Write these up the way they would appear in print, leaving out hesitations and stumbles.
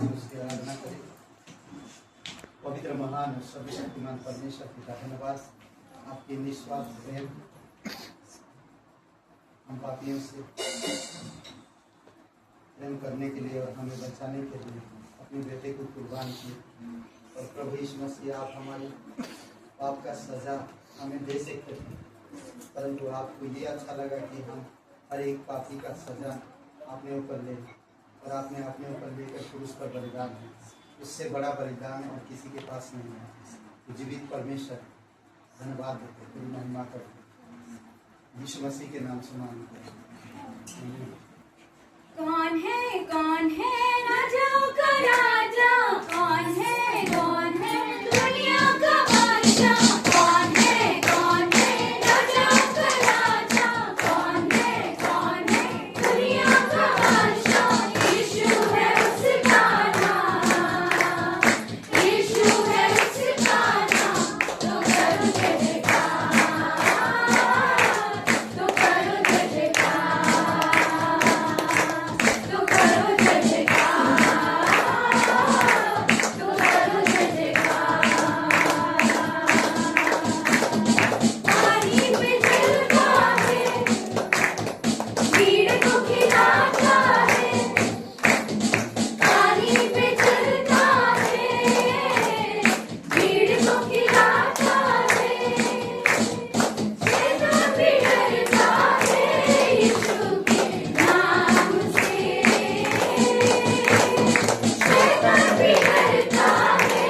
से उसकी आराधना करें। पवित्र महान और सर्वशक्तिमान परमेश्वर पिता, धन्यवाद आपके निस्वार्थ प्रेम हम पापियों से प्रेम करने के लिए और हमें बचाने के लिए अपने बेटे को कुर्बान किए। और प्रभु यीशु मसीह, आप हमारे पाप का सजा हमें दे सकते थे, परंतु आपको ये अच्छा लगा कि हम हर एक पापी का सजा अपने ऊपर ले और आपने अपने ऊपर लेकर क्रूस पर बलिदान है। उससे बड़ा बलिदान और किसी के पास नहीं है। जीवित परमेश्वर, धन्यवाद देते, तेरी महिमा करते, यीशु मसीह के नाम से मांगते हैं। कौन है राजाओं का राजा? कौन है दुनिया का बादशाह? कौन है राजाओं का राजा? कौन है दुनिया का बादशाह? यीशु है उसका नाम, यीशु है उसका नाम। तो करो जय जयकार, तो करो जय जयकार, तो करो जय जयकार, तो करो जय जयकार। पानी पे चलता है, भीड़ को खिलाता है। पानी पे चलता है, भीड़ को खिलाता है। शैतान भी डरता है यीशु के नाम से, शैतान भी डरता है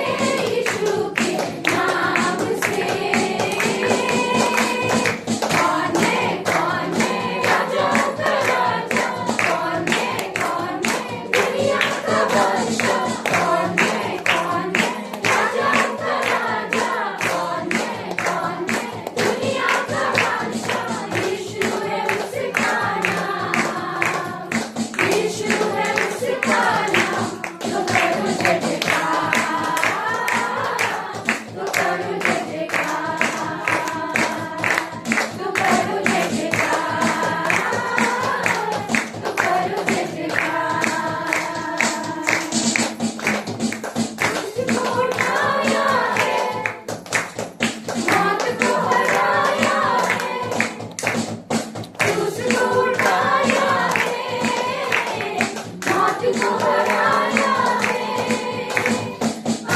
यीशु के नाम से। कौन है राजाओं का राजा? कौन है दुनिया का बादशाह? कौन है राजाओं का राजा? कौन है दुनिया का बादशाह? यीशु है उसका नाम, यीशु है उसका नाम। तो करो जय जयकार, तो करो जय जयकार, तो करो जय जयकार, तो करो जय जयकार। उसको उठाया है, मौत को हराया है। उसको उठाया है, मौत को हराया है।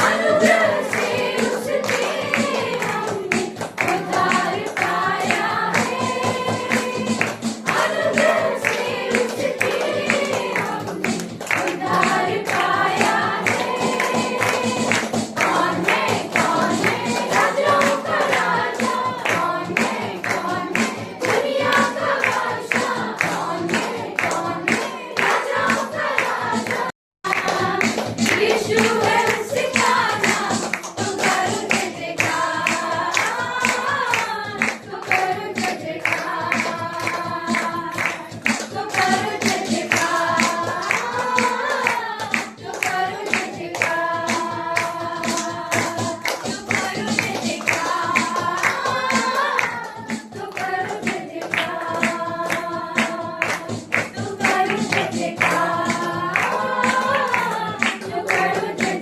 अनुग्रह से उसने हमने उद्धार पाया है। अनुग्रह से उसने हमने उद्धार पाया है। कौन है राजाओं का राजा? कौन है दुनिया का बादशाह? कौन है राजाओं का राजा? यीशु है उसका नाम। तो करो जय जयकार, तो करो जय जयकार, तो करो जय जयकार, तो करो जय जयकार, तो करो जय जयकार, तो करो जय जयकार, तो करो जय जयकार, तो करो जय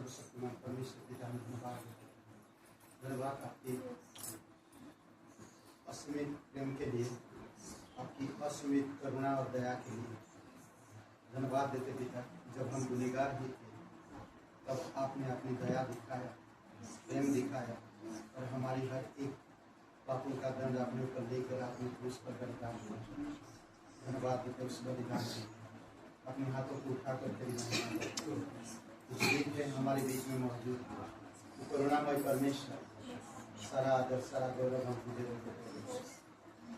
सर्वशक्तिमान परमेश्वर पिता हम धन्यवाद देते हैं। धन्यवाद आपकी असीमित प्रेम के लिए, आपकी असीमित करुणा और दया के लिए धन्यवाद देते पिता। जब हम गुनहगार ही थे तब आपने अपनी दया दिखाया, प्रेम दिखाया और हमारी हर एक पापों का दंड अपने ऊपर लेकर आपने क्रूस पर बलिदान दिया। धन्यवाद देते उस बलिदान के लिए। अपने हाथों को उठाकर तेरी महिमा करते हैं। कुछ दिन थे हमारे बीच में मौजूद थे, तो करुणामय परमेश्वर, सारा आदर सारा गौरव हम तुझे देते हैं।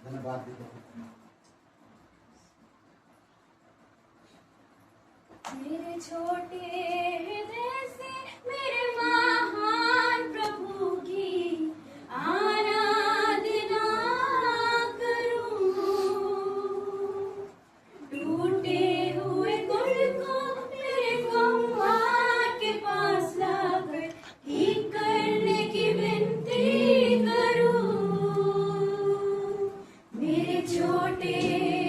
धन्यवाद देते हैं। मेरे छोटे हृदय से मेरे महान प्रभु की आराधना करूं। टूटे हुए कुल को मेरे कुम्हार के पास लाकर ठीक करने की विनती करूं। मेरे छोटे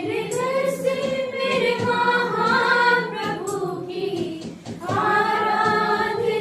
हृदय से मेरे महान प्रभु की आराधना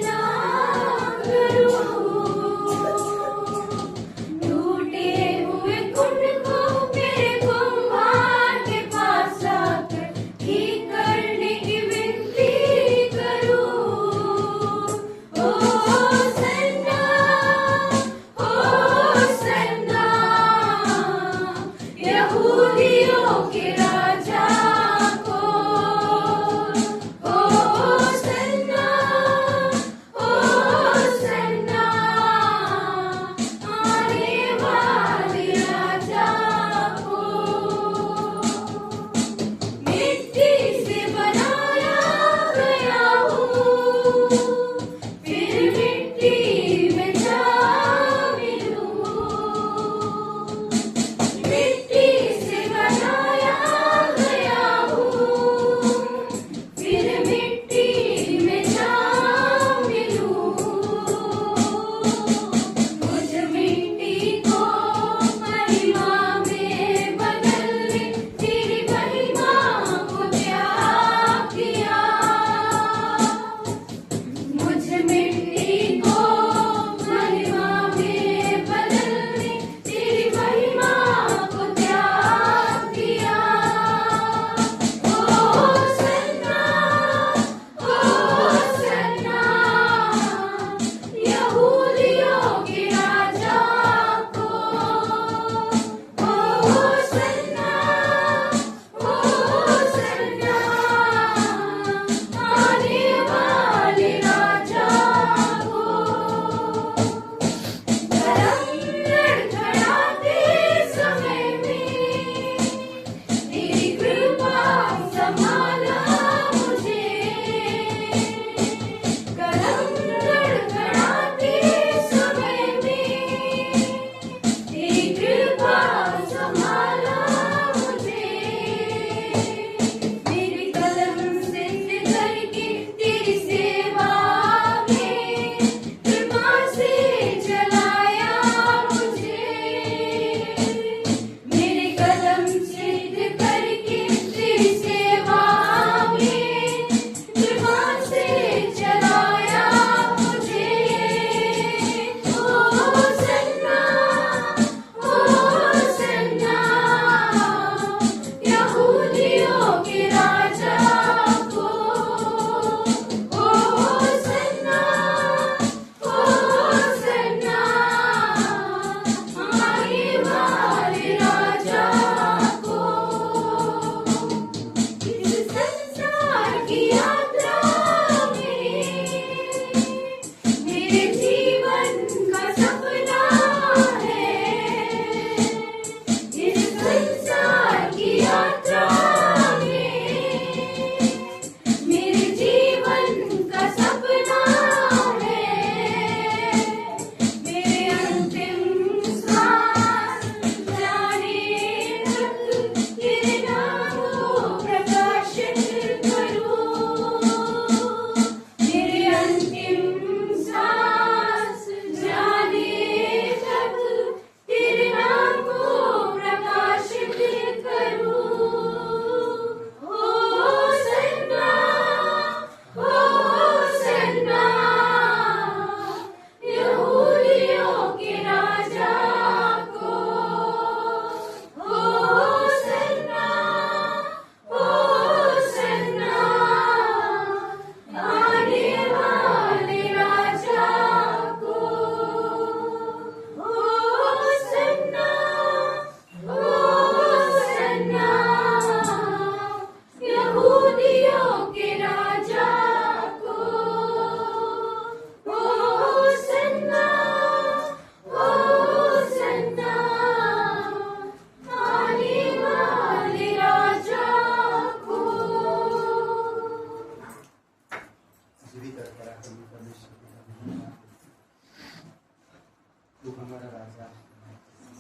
राजा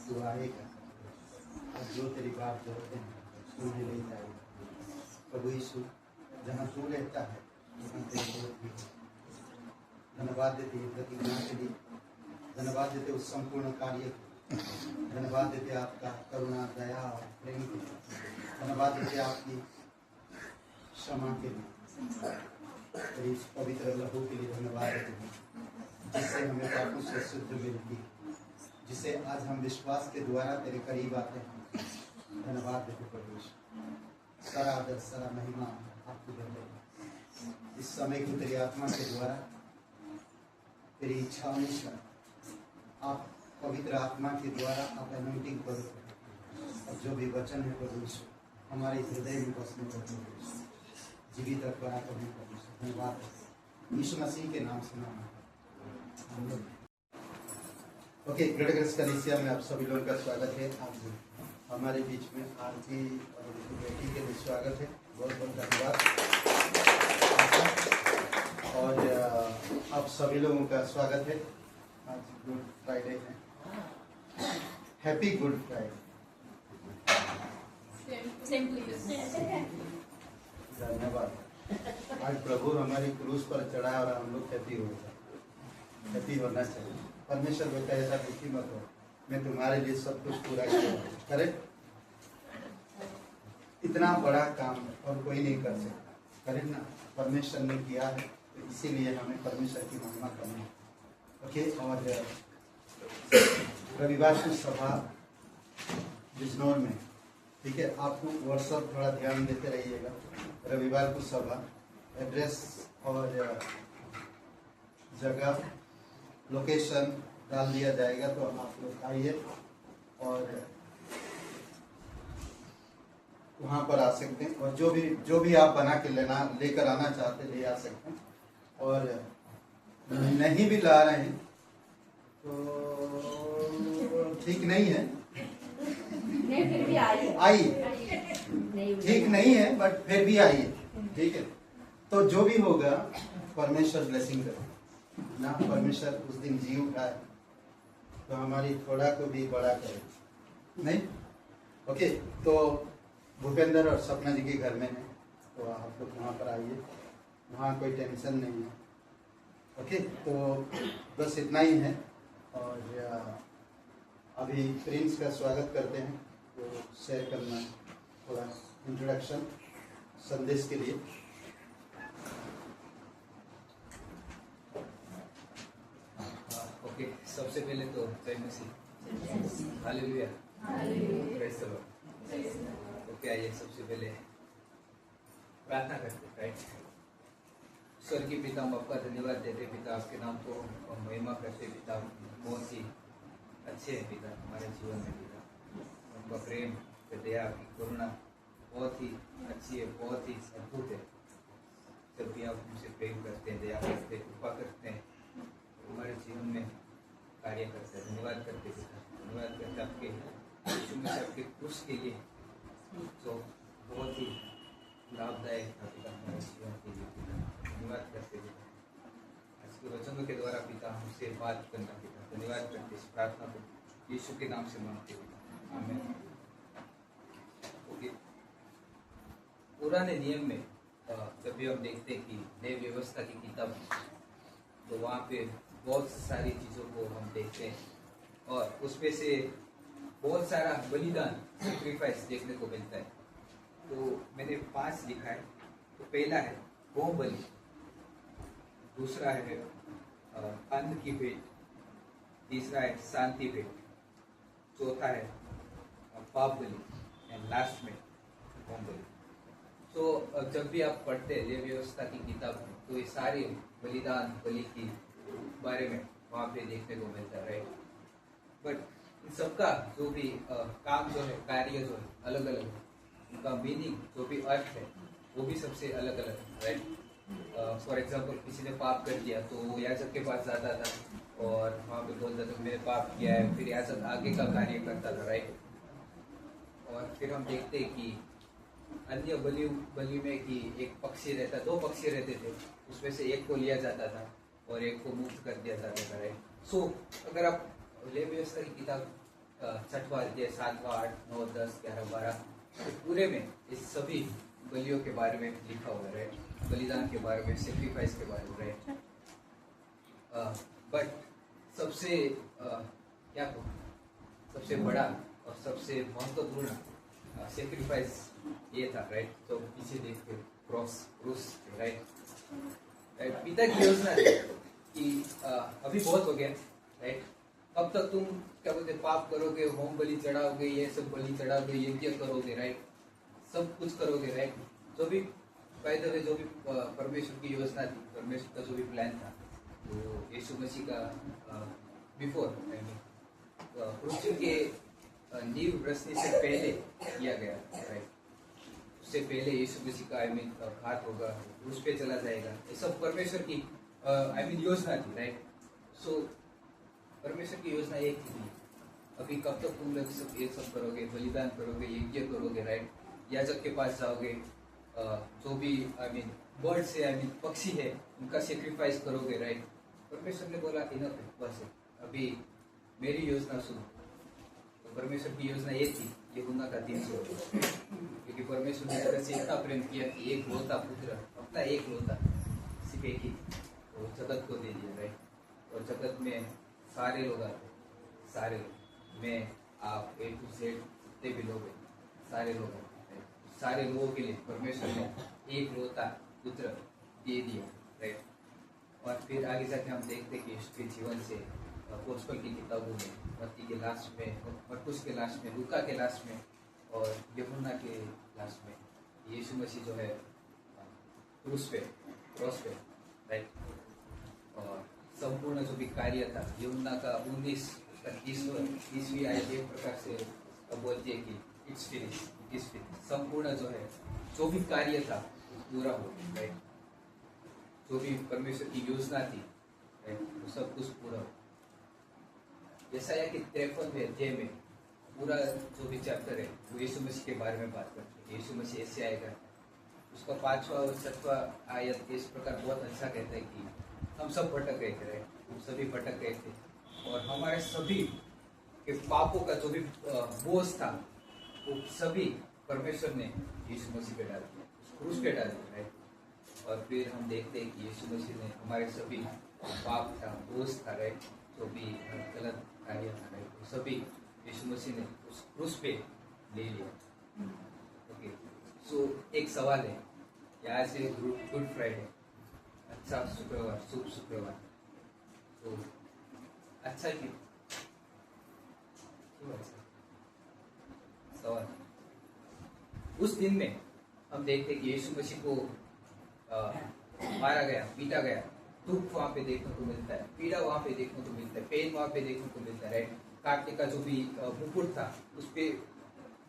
तू आएगा और जो तेरी बात बोलते हैं सुनने ले जाएगा। प्रभु यीशु जहाँ तू रहता है वहाँ तेरी बहुत भी है। धन्यवाद देते हैं प्रतिज्ञा के लिए, धन्यवाद देते उस संपूर्ण कार्य को, धन्यवाद देते आपका करुणा दया और प्रेम के लिए, धन्यवाद देते आपकी क्षमा के लिए, और इस पवित्र लहू के लिए धन्यवाद देते हैं जिससे हमें पापों से शुद्ध मिलती है, जिसे आज हम विश्वास के द्वारा तेरे करीब आते हैं। धन्यवाद देते प्रभु यीशु। सारा आदर सारा महिमा आपको देते हैं। इस समय को तेरी आत्मा के द्वारा तेरी इच्छा अनुसार आप पवित्र आत्मा के द्वारा आप अनॉइंटिंग करो और जो भी वचन है प्रभु यीशु हमारे हृदय में बसने को जीवित रखवाना करने प्रभु यीशु। धन्यवाद यीशु मसीह के नाम से नाम। ओके, ग्रेट ग्रेस कलीसिया में आप सभी लोगों का स्वागत है। आज हमारे बीच में आरती और उनकी बेटी के लिए स्वागत है। बहुत बहुत धन्यवाद। और आप सभी लोगों का स्वागत है। आज गुड फ्राइडे है। Happy good Friday. धन्यवाद। आज प्रभु हमारी क्रूस पर चढ़ा और हम लोग हैप्पी हो गए। हैप्पी होना चाहिए। परमेश्वर बेटा ऐसा दुखी मत हो, मैं तुम्हारे लिए सब कुछ पूरा किया। करेक्ट? इतना बड़ा काम और कोई नहीं कर सकता। करेक्ट ना? परमेश्वर ने किया है, तो इसीलिए हमें परमेश्वर की महिमा करनी है। ओके, और रविवार की सभा बिजनौर में, ठीक है, आपको व्हाट्सअप थोड़ा ध्यान देते रहिएगा। रविवार को सभा, एड्रेस और जगह लोकेशन डाल दिया जाएगा, तो आप लोग आइए और वहाँ पर आ सकते हैं। और जो भी आप बना के लेकर आना चाहते ले आ सकते हैं। और नहीं भी ला रहे हैं तो ठीक नहीं है, फिर भी आइए। ठीक नहीं है बट फिर भी आइए, ठीक है। तो जो भी होगा परमेश्वर ब्लेसिंग करे ना, परमेश्वर उस दिन जी उठाए तो हमारी थोड़ा को भी बड़ा करे, नहीं? ओके, तो भूपेंद्र और सपना जी के घर में है, तो आप लोग वहाँ पर आइए। वहाँ कोई टेंशन नहीं है। ओके, तो बस इतना ही है। और अभी प्रिंस का स्वागत करते हैं, तो शेयर करना थोड़ा इंट्रोडक्शन संदेश के लिए। ओके, सबसे पहले तो जय मसीह, hallelujah, praise the Lord. Okay, आइए सबसे पहले प्रार्थना करते हैं। राइट, स्वर्गीय पिता, हम आपका धन्यवाद देते पिता, आपके नाम को हम महिमा करते पिता। बहुत ही अच्छे हैं पिता हमारे जीवन में पिता। उनका प्रेम, दया, की करुणा बहुत ही अच्छी है, बहुत ही अद्भुत है। जब भी आप हमसे प्रेम करते हैं, दया करते हैं, कृपा करते हैं, हमारे जीवन में कार्य करते हैं। धन्यवाद करते पिता, धन्यवाद करते आपके यीशु मसीह आपके क्रूस के लिए, जो बहुत ही लाभदायक था पिता हमारे जीवन के लिए पिता। धन्यवाद करते पिता, आज के वचनों के द्वारा पिता हमसे बात करना पिता। धन्यवाद करते इस प्रार्थना को यीशु के नाम से मांगते पिता, आमीन। ओके, पुराने नियम में जब भी हम देखते हैं कि नई व्यवस्था की किताब, तो वहाँ पे बहुत सारी चीज़ों को हम देखते हैं और उसमें से बहुत सारा बलिदान, सेक्रीफाइस देखने को मिलता है। तो मैंने 5 लिखा है। तो पहला है होम बलि, दूसरा है अन्न की भेंट, तीसरा है शांति भेंट, चौथा है पाप बलि, एंड लास्ट में होम बलि। तो जब भी आप पढ़ते हैं लेवी व्यवस्था की किताब में, तो ये सारे बलिदान, बलि की बारे में वहाँ पे देखने को मिलता है। राइट, बट इन सबका जो भी काम जो है, कार्य जो है, अलग अलग है। उनका मीनिंग, जो भी अर्थ है, वो भी सबसे अलग अलग है। राइट, फॉर एग्जाम्पल किसी ने पाप कर दिया तो वो याजक के पास जाता था और वहाँ पे बोलता था मैंने पाप किया है, फिर याजक आगे का कार्य करता था। राइट, और फिर हम देखते हैं कि अन्य बलि में कि एक पक्षी रहता, 2 पक्षी रहते थे, उसमें से एक को लिया जाता था और एक को मुक्त कर दिया जाता था। राइट, सो अगर आप लेवी व्यवस्था की किताब 6वां अध्याय 7वां 8 9 10 11 12 पूरे में इस सभी बलियों के बारे में लिखा हुआ है, बलिदान के बारे में, सेक्रीफाइस के बारे में, बट सबसे क्या कहूँ, सबसे बड़ा और सबसे महत्वपूर्ण सेक्रीफाइस ये था, राइट। तो पीछे देखते क्रूस, राइट। पिता की योजना है कि अभी बहुत हो गया, राइट। अब तक तुम क्या बोलते पाप करोगे, होम बलि चढ़ाओगे, ये सब बलि चढ़ाओगे, यज्ञ करोगे, राइट, सब कुछ करोगे, राइट। जो भी फायदे हुए, जो भी परमेश्वर की योजना थी, परमेश्वर का जो भी प्लान था, वो यीशु मसीह का बिफोर क्रूस के नींव रचने से पहले किया गया, राइट। उससे पहले यीशु मसीह का घात होगा, क्रूस पे चला जाएगा, ये सब परमेश्वर की योजना थी, राइट। सो परमेश्वर की योजना एक थी, अभी कब तक तुम लोग सब ये सब करोगे, बलिदान करोगे, यज्ञ करोगे, राइट, याजक के पास जाओगे, जो भी बर्ड से पक्षी है उनका सेक्रीफाइस करोगे, राइट। परमेश्वर ने बोला इनफ है, बस है, अभी मेरी योजना सुनो। तो परमेश्वर की योजना ये थी, यूहन्ना का 300, क्योंकि परमेश्वर ने तरह से इतना प्रेम किया कि एक लौता पुत्र, अपना एक लौता, सिर्फ एक ही, वो जगत को दे दिया, राइट। और जगत में सारे लोग आते, सारे लोग, मैं, आप, A to Z, जितने भी लोग हैं, सारे लोग आते, सारे लोगों के लिए परमेश्वर ने एक लौता पुत्र दे दिया, राइट। और फिर आगे जाके हम देखते कि इसके जीवन से अपोस्तल की किताबों में, मत्ती के लास्ट में, मरकुस के लास्ट में, लूका के लास्ट में और यूहन्ना के लास्ट में यीशु मसीह जो है क्रॉस पे, राइट। और संपूर्ण जो भी कार्य था, यूहन्ना का 19 उसका 30वीं आयत एक प्रकार से बोलती है कि इट्स फिनिश, संपूर्ण जो है, जो भी कार्य था पूरा हो, राइट। जो भी परमेश्वर की योजना थी, राइट, वो सब कुछ पूरा हो। यशायाह के 53वें अध्याय में पूरा जो भी चैप्टर है वो यीशु मसीह के बारे में बात करते हैं। यीशु मसीह ऐसे आएगा, उसका 5वां और 6वां आयत इस प्रकार बहुत अच्छा कहता है कि हम सब भटक गए थे, हम सभी भटक गए थे और हमारे सभी के पापों का जो भी बोझ था वो सभी परमेश्वर ने यीशु मसीह पे डाल दिया, उस क्रूस पे डाल दिया, राइट। और फिर हम देखते हैं कि यीशु मसीह ने हमारे सभी पाप था, बोझ था, राइट, जो भी गलत कार्य था, राइट, वो सभी यीशु मसीह ने उस क्रूस पे ले लिया। ओके, सो एक सवाल है कि आज है गुड फ्राइडे, अच्छा शुक्रवार, शुभ शुक्रवार, तो अच्छा क्यों अच्छा सवाल। उस दिन में हम देखते कि यीशु मसीह को मारा गया, पीटा गया, दुख वहाँ पे देखने को मिलता है, पीड़ा वहाँ पे देखने को मिलता है, पेन वहाँ पे देखने को मिलता है, राइट। कांटे का जो भी मुकुट था उस पे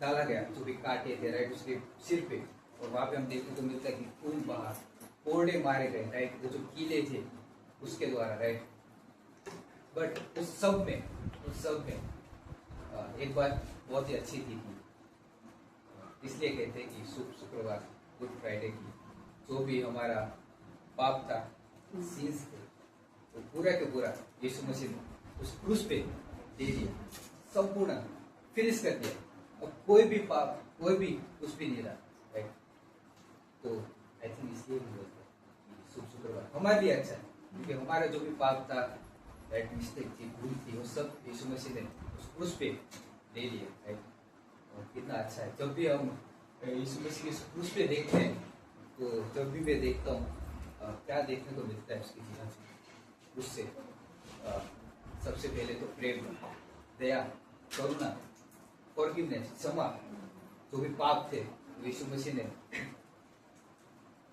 डाला गया, जो भी कांटे थे, राइट, उसके सिर पे, और वहाँ पे हम देखने को मिलता है कि खून बहा, कोड़े मारे गए, राइट, वो जो कीले थे उसके द्वारा, राइट। बट उस सब में एक बात बहुत ही अच्छी थी कि इसलिए कहते हैं कि शुभ शुक्रवार, गुड फ्राइडे की जो भी हमारा पाप था, सीन्स थे, तो पूरा के पूरा यीशु मसीह ने उस क्रूस पे दे दिया, संपूर्ण फिनिश कर दिया। अब कोई भी पाप, कोई भी कुछ भी नहीं रहा, राइट। तो आई थिंक इसलिए भी बोलते हैं शुभ शुक्रवार हमारे लिए अच्छा है, क्योंकि हमारा जो भी पाप था, राइट, मिस्टेक थी, भूल थी, वो सब यीशु मसीह ने उस क्रूस पे दे दिया, राइट। और कितना अच्छा है, जब भी हम यीशु मसीह के क्रूस पे देखते हैं, तो जब भी मैं देखता हूँ क्या देखने को मिलता है उसके जीवन से, उससे सबसे पहले तो प्रेम, दया, करुणा, फॉरगिवनेस, क्षमा, जो भी पाप थे यीशु मसीह ने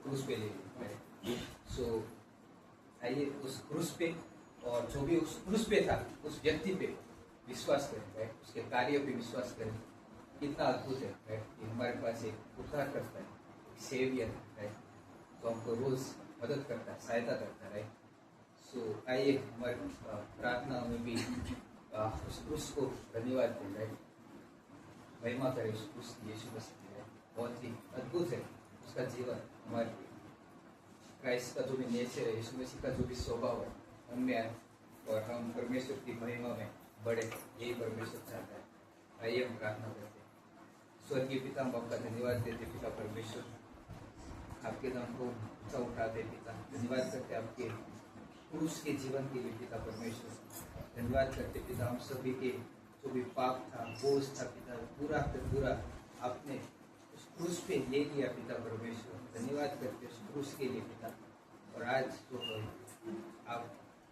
क्रूस पे ले लिया। सो आइए उस क्रूस पे, और जो भी उस क्रूस पे था उस व्यक्ति पे विश्वास करें, राइट, उसके कार्य पे विश्वास करें। कितना अद्भुत है, राइट, कि हमारे पास एक उद्धार करता है, एक सेवियर है, राइट, तो हमको रोज मदद करता है, सहायता करता है, राइट। सो आइए हमारे प्रार्थना में भी उस क्रूस को धन्यवाद दें, राइट, महिमा करें उस क्रूस की, यीशु मसीह की, राइट। बहुत ही अद्भुत है उसका जीवन, हमारे क्राइस्ट का जो भी नेचर है, यीशु मसीह का जो भी स्वभाव है उनमें है, और हम परमेश्वर की महिमा में बढ़े, यही परमेश्वर चाहता है। आइए हम प्रार्थना करते हैं। स्वर्गीय पिता, हम आपका धन्यवाद देते पिता परमेश्वर, आपके नाम को ऊंचा उठाते पिता। धन्यवाद करते आपके क्रूस के जीवन के लिए पिता परमेश्वर। धन्यवाद करते पिता हम सभी के जो भी पाप था, बोझ था पिता, पूरा का पूरा आपने उस क्रूस पे ले लिया पिता परमेश्वर। धन्यवाद करते उस क्रूस के लिए पिता। और आज जो आप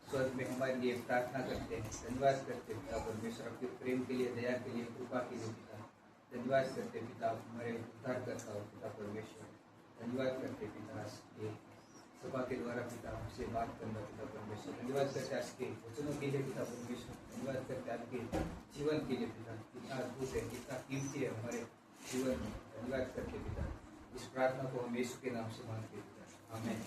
स्वर्ग में हमारे लिए प्रार्थना करते हैं, धन्यवाद करते पिता परमेश्वर आपके प्रेम के लिए, दया के लिए, कृपा के लिए पिता। धन्यवाद करते पिता आप हमारे उद्धार करता हो पिता परमेश्वर। धन्यवाद करते पिता ये सभा के द्वारा पिता हमसे बात करना पिता परमेश्वर। धन्यवाद करते आपके वचनों के लिए पिता परमेश्वर। धन्यवाद करते आपके जीवन के लिए पिता, कितना अद्भुत है, कितना कीमती है हमारे जीवन में। धन्यवाद करते पिता। इस प्रार्थना को हम यीशु के नाम से मांगते पिता, आमीन।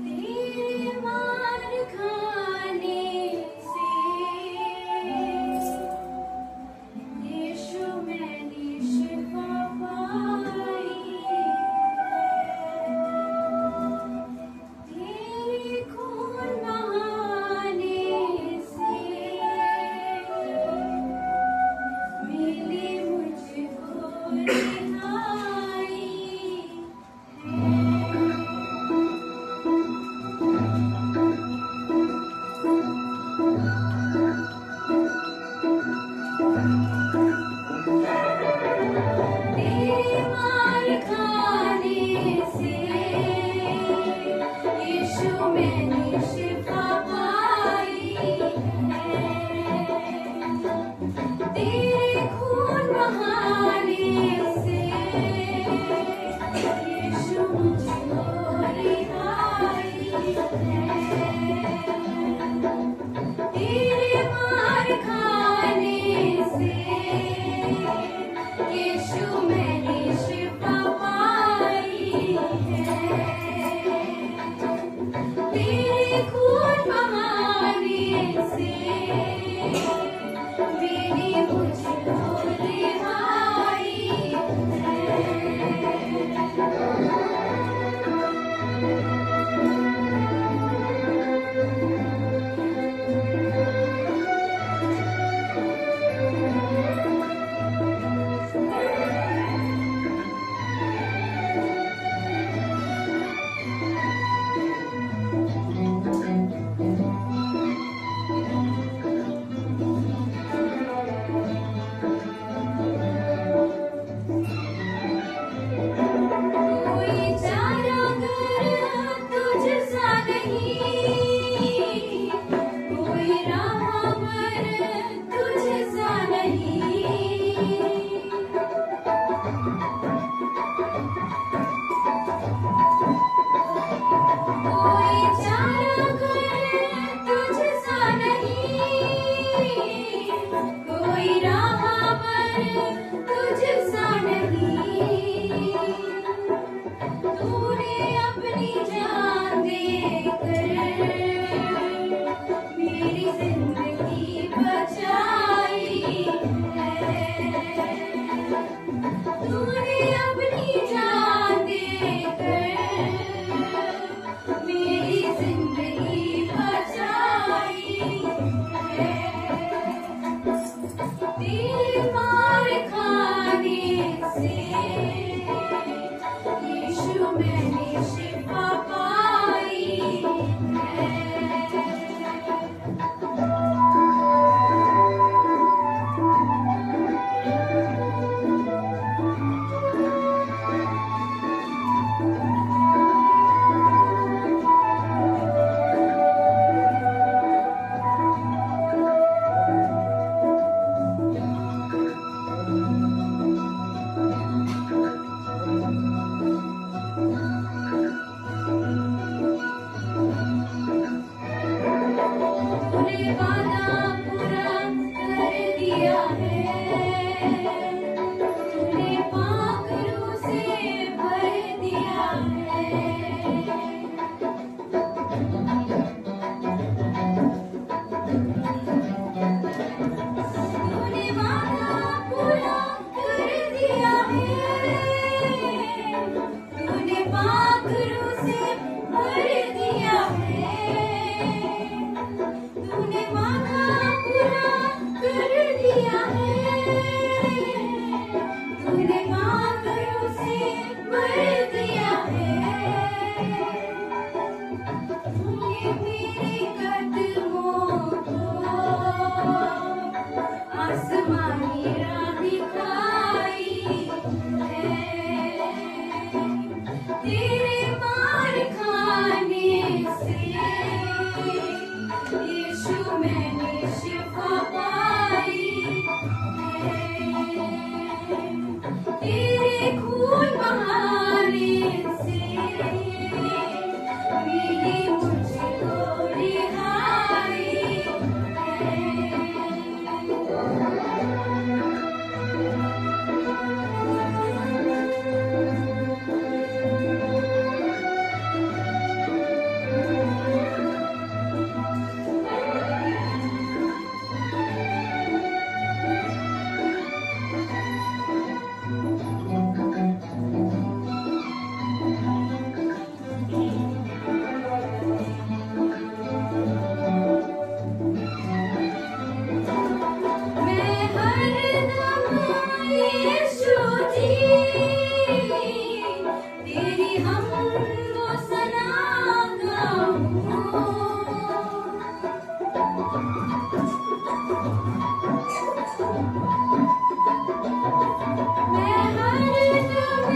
तेरे मार खाने से यीशु मैंने शिफा पाई है। तेरे खून बहाने से मिली मुझको रिहाई है। तेरे मार खाने से यीशु मैंने शिफा पाई है। तेरे खून बहाने से यीशु मुझको रिहाई है। तेरे मार खाने से यीशु मैंने शिफा पाई है। यीशु मैंने शिफा पाई है तेरे खून बहाने से मिली मुझको रिहाई है मैं हरदम यीशु जी तेरी हमदो सना गाऊं मैं हरदम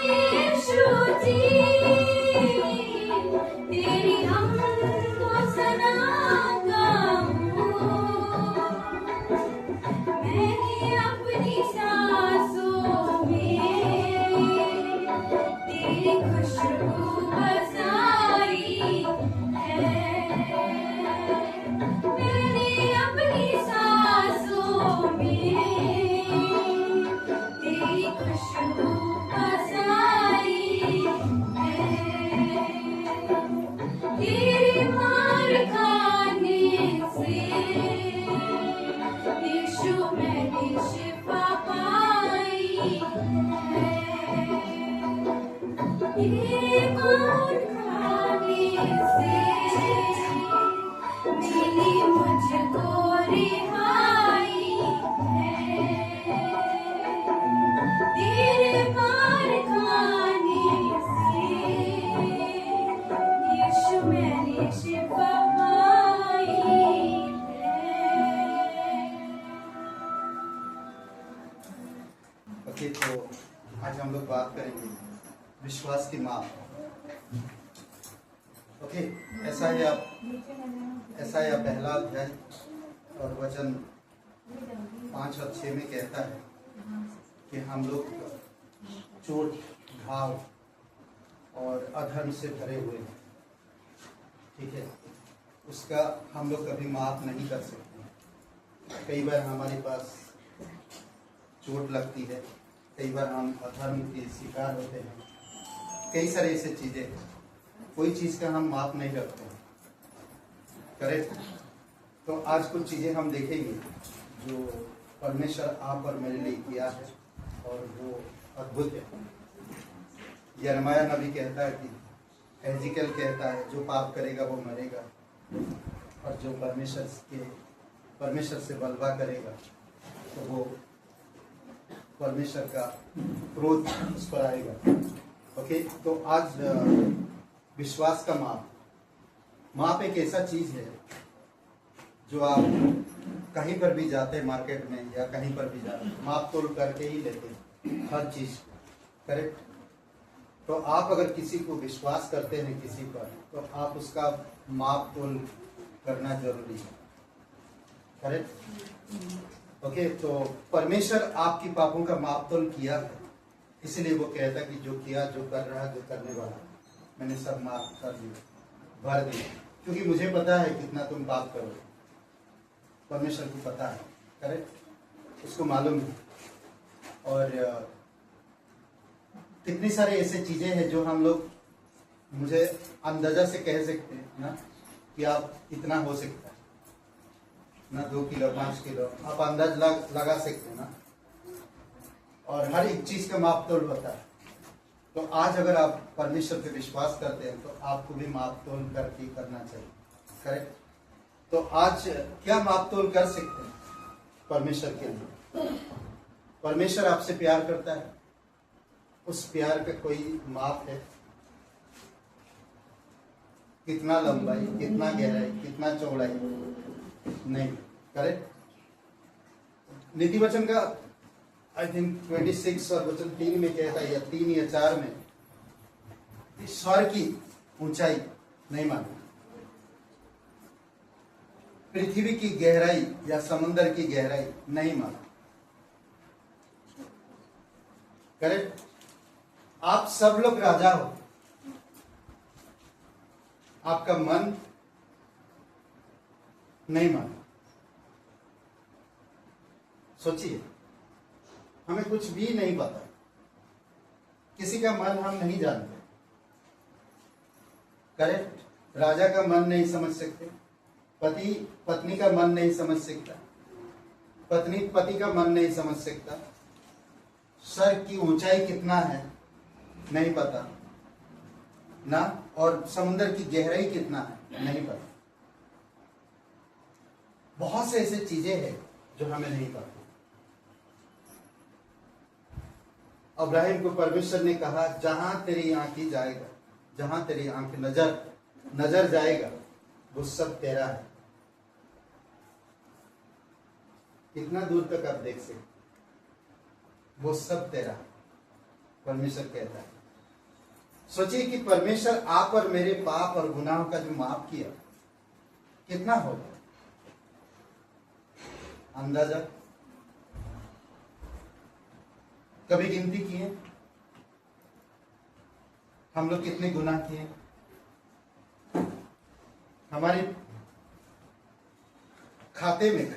यीशु जी तेरी हमदो सना गाऊं मैंने अपनी सांसों में तेरी खुशबू बसाई है मैंने अपनी सांसों में तेरी खुशबू बसाई है तेरी मार खाने से यीशु मैंने शिफा पाई है तेरे मार खाने से मिली मुझको रिहाई है तेरे मार खाने से यीशु मैंने शिफा पाई है ओके, तो आज हम लोग बात करेंगे विश्वास की माप। ओके, ऐसा है पहला अध्याय और वचन 5 और 6 में कहता है कि हम लोग चोट, घाव और अधर्म से भरे हुए हैं। ठीक है, उसका हम लोग कभी माप नहीं कर सकते। कई बार हमारे पास चोट लगती है, कई बार हम अधर्म के शिकार होते हैं, कई सारी ऐसी चीजें हैं, कोई चीज का हम माप नहीं रखते। करेक्ट। तो आज कुछ चीजें हम देखेंगे जो परमेश्वर आप और मेरे लिए किया है और वो अद्भुत है। यिर्मयाह नबी कहता है कि एजिकल कहता है जो पाप करेगा वो मरेगा और जो परमेश्वर से बलवा करेगा तो वो परमेश्वर का क्रोध उस पर आएगा। ओके, तो आज विश्वास का माप एक ऐसा चीज है जो आप कहीं पर भी जाते हैं, मार्केट में या कहीं पर भी जाते हैं, माप तोल करके ही लेते हैं हर चीज। करेक्ट। तो आप अगर किसी को विश्वास करते हैं किसी पर, तो आप उसका माप तोल करना जरूरी है। करेक्ट। ओके, तो परमेश्वर आपकी पापों का माप तोल किया है, इसलिए वो कहता है कि जो किया, जो कर रहा, जो करने वाला, मैंने सब माफ कर दिया, भर दिया, क्योंकि मुझे पता है कितना तुम पाप करोगे। परमेश्वर को पता है। करेक्ट, उसको मालूम है। और कितनी सारी ऐसी चीजें हैं जो हम लोग मुझे अंदाजा से कह सकते हैं ना कि आप इतना हो सकता है ना, 2 किलो 5 किलो आप अंदाज लगा सकते हैं ना। और हर एक चीज का माप तोल होता है। तो आज अगर आप परमेश्वर पे विश्वास करते हैं तो आपको भी माप तोल करके करना चाहिए। करेक्ट। तो आज क्या माप तोल कर सकते हैं परमेश्वर के लिए? परमेश्वर आपसे प्यार करता है, उस प्यार का कोई माप है? कितना लंबाई, कितना गहराई, कितना चौड़ाई? नहीं। करेक्ट। नीति वचन का आई थिंक 26 और वचन 3 में कहता है, या 3 या 4 में, स्वर की ऊंचाई नहीं मालूम। पृथ्वी की गहराई या समुद्र की गहराई नहीं माना। करेक्ट? आप सब लोग राजा हो, आपका मन नहीं माना। सोचिए, हमें कुछ भी नहीं पता, किसी का मन हम नहीं जानते। करेक्ट? राजा का मन नहीं समझ सकते, पति पत्नी का मन नहीं समझ सकता, पत्नी पति का मन नहीं समझ सकता, सर की ऊंचाई कितना है नहीं पता ना, और समुद्र की गहराई कितना है नहीं पता। बहुत से ऐसे चीजें हैं जो हमें नहीं पता। अब्राहिम को परमेश्वर ने कहा, जहां तेरी आंखें जाएगा, जहां तेरी आंख नजर जाएगा, वो सब तेरा है। कितना दूर तक आप देख सकते, वो सब तेरा है, परमेश्वर कहता है। सोचिए कि परमेश्वर आप और मेरे पाप और गुनाहों का जो माफ किया, कितना होगा? अंदाजा कभी गिनती किए हम लोग कितने गुनाह किए? हमारे खाते में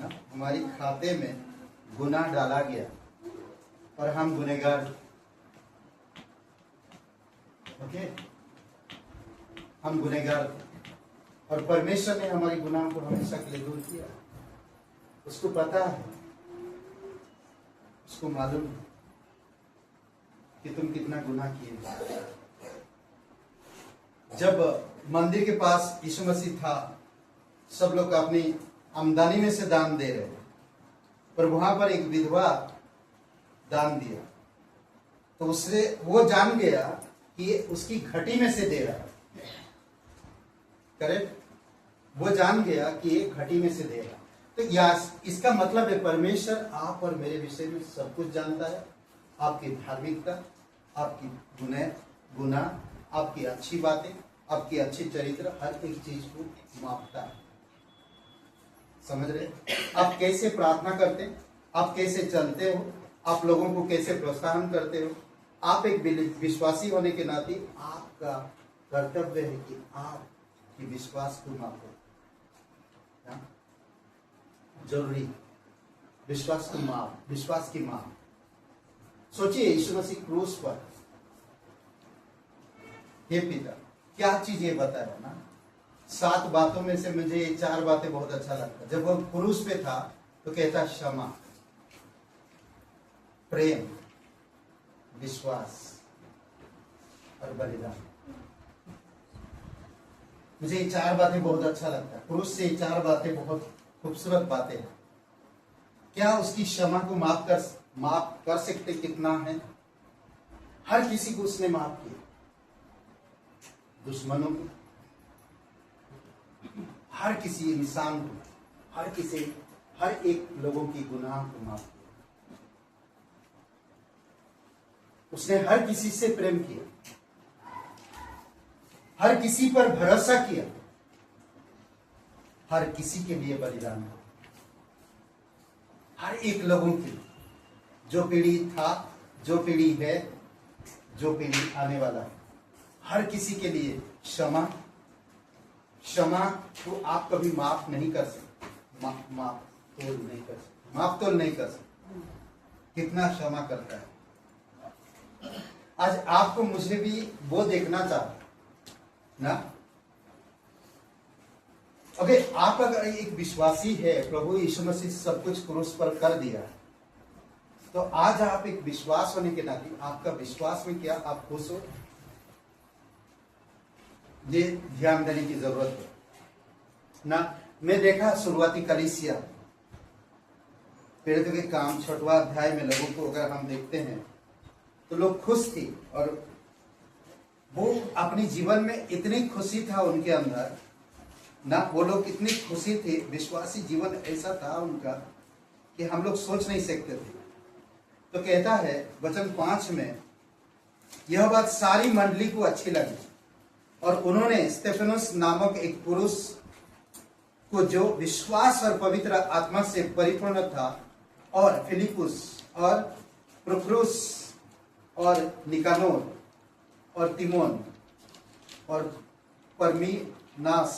ना, हमारी खाते में गुनाह डाला गया और हम गुनहगार। ओके, हम गुनहगार और परमेश्वर ने हमारी गुनाह को हमेशा के लिए दूर किया। उसको पता है, उसको मालूम है कि तुम कितना गुनाह किए। जब मंदिर के पास यीशु मसीह था, सब लोग अपनी आमदनी में से दान दे रहे थे, पर वहां पर एक विधवा दान दिया, तो उससे वो जान गया कि उसकी घटी में से दे रहा है। करेक्ट? वो जान गया कि ये घटी में से दे रहा है। तो इसका मतलब है परमेश्वर आप और मेरे विषय में सब कुछ जानता है। आपकी धार्मिकता, आपकी गुनाह, आपकी अच्छी बातें, आपकी अच्छी चरित्र, हर एक चीज को मापता है। समझ रहे? आप कैसे प्रार्थना करते हैं, आप कैसे चलते हो, आप लोगों को कैसे प्रोत्साहन करते हो, आप एक विश्वासी होने के नाते आपका कर्तव्य है कि आपकी विश्वास को मापो। जरूरी, विश्वास को माप, विश्वास की माप। सोचिए, यीशु मसीह क्रूस पर, हे पिता, क्या चीज ये बताया ना, 7 बातों में से मुझे ये 4 बातें बहुत अच्छा लगता। जब वो क्रूस पे था तो कहता क्षमा, प्रेम, विश्वास और बलिदान। मुझे ये 4 बातें बहुत अच्छा लगता है। क्रूस से ये 4 बातें बहुत खूबसूरत बातें हैं। क्या उसकी क्षमा को माफ कर सकते कितना है? हर किसी को उसने माफ किया, दुश्मनों को, हर किसी इंसान को, हर एक लोगों की गुनाह को माफ किया। उसने हर किसी से प्रेम किया, हर किसी पर भरोसा किया, हर किसी के लिए बलिदान, हर एक लोगों की, जो पीढ़ी था, जो पीढ़ी है, जो पीढ़ी आने वाला है, हर किसी के लिए क्षमा को आप कभी माफ नहीं कर सकते, माफ तोल नहीं कर सकते। कितना क्षमा करता है। आज आपको मुझे भी वो देखना चाहता ना। ओके, आप अगर एक विश्वासी है, प्रभु यीशु मसीह सब कुछ क्रूस पर कर दिया, तो आज आप एक विश्वास होने के नाते आपका विश्वास में क्या आप खुश हो? ये ध्यान देने की जरूरत है ना। मैं देखा शुरुआती कलीसिया, प्रेरितों के काम 6वां अध्याय में लोगों को अगर हम देखते हैं तो लोग खुश थे, और वो अपने जीवन में इतनी खुशी था उनके अंदर ना, वो लोग इतनी खुशी थे, विश्वासी जीवन ऐसा था उनका कि हम लोग सोच नहीं सकते थे। तो कहता है वचन 5 में, यह बात सारी मंडली को अच्छी लगी और उन्होंने स्तेफनोस नामक एक पुरुष को जो विश्वास और पवित्र आत्मा से परिपूर्ण था, और फिलिपुस और प्रोक्रुस और निकानोर और तिमोन और परमीनास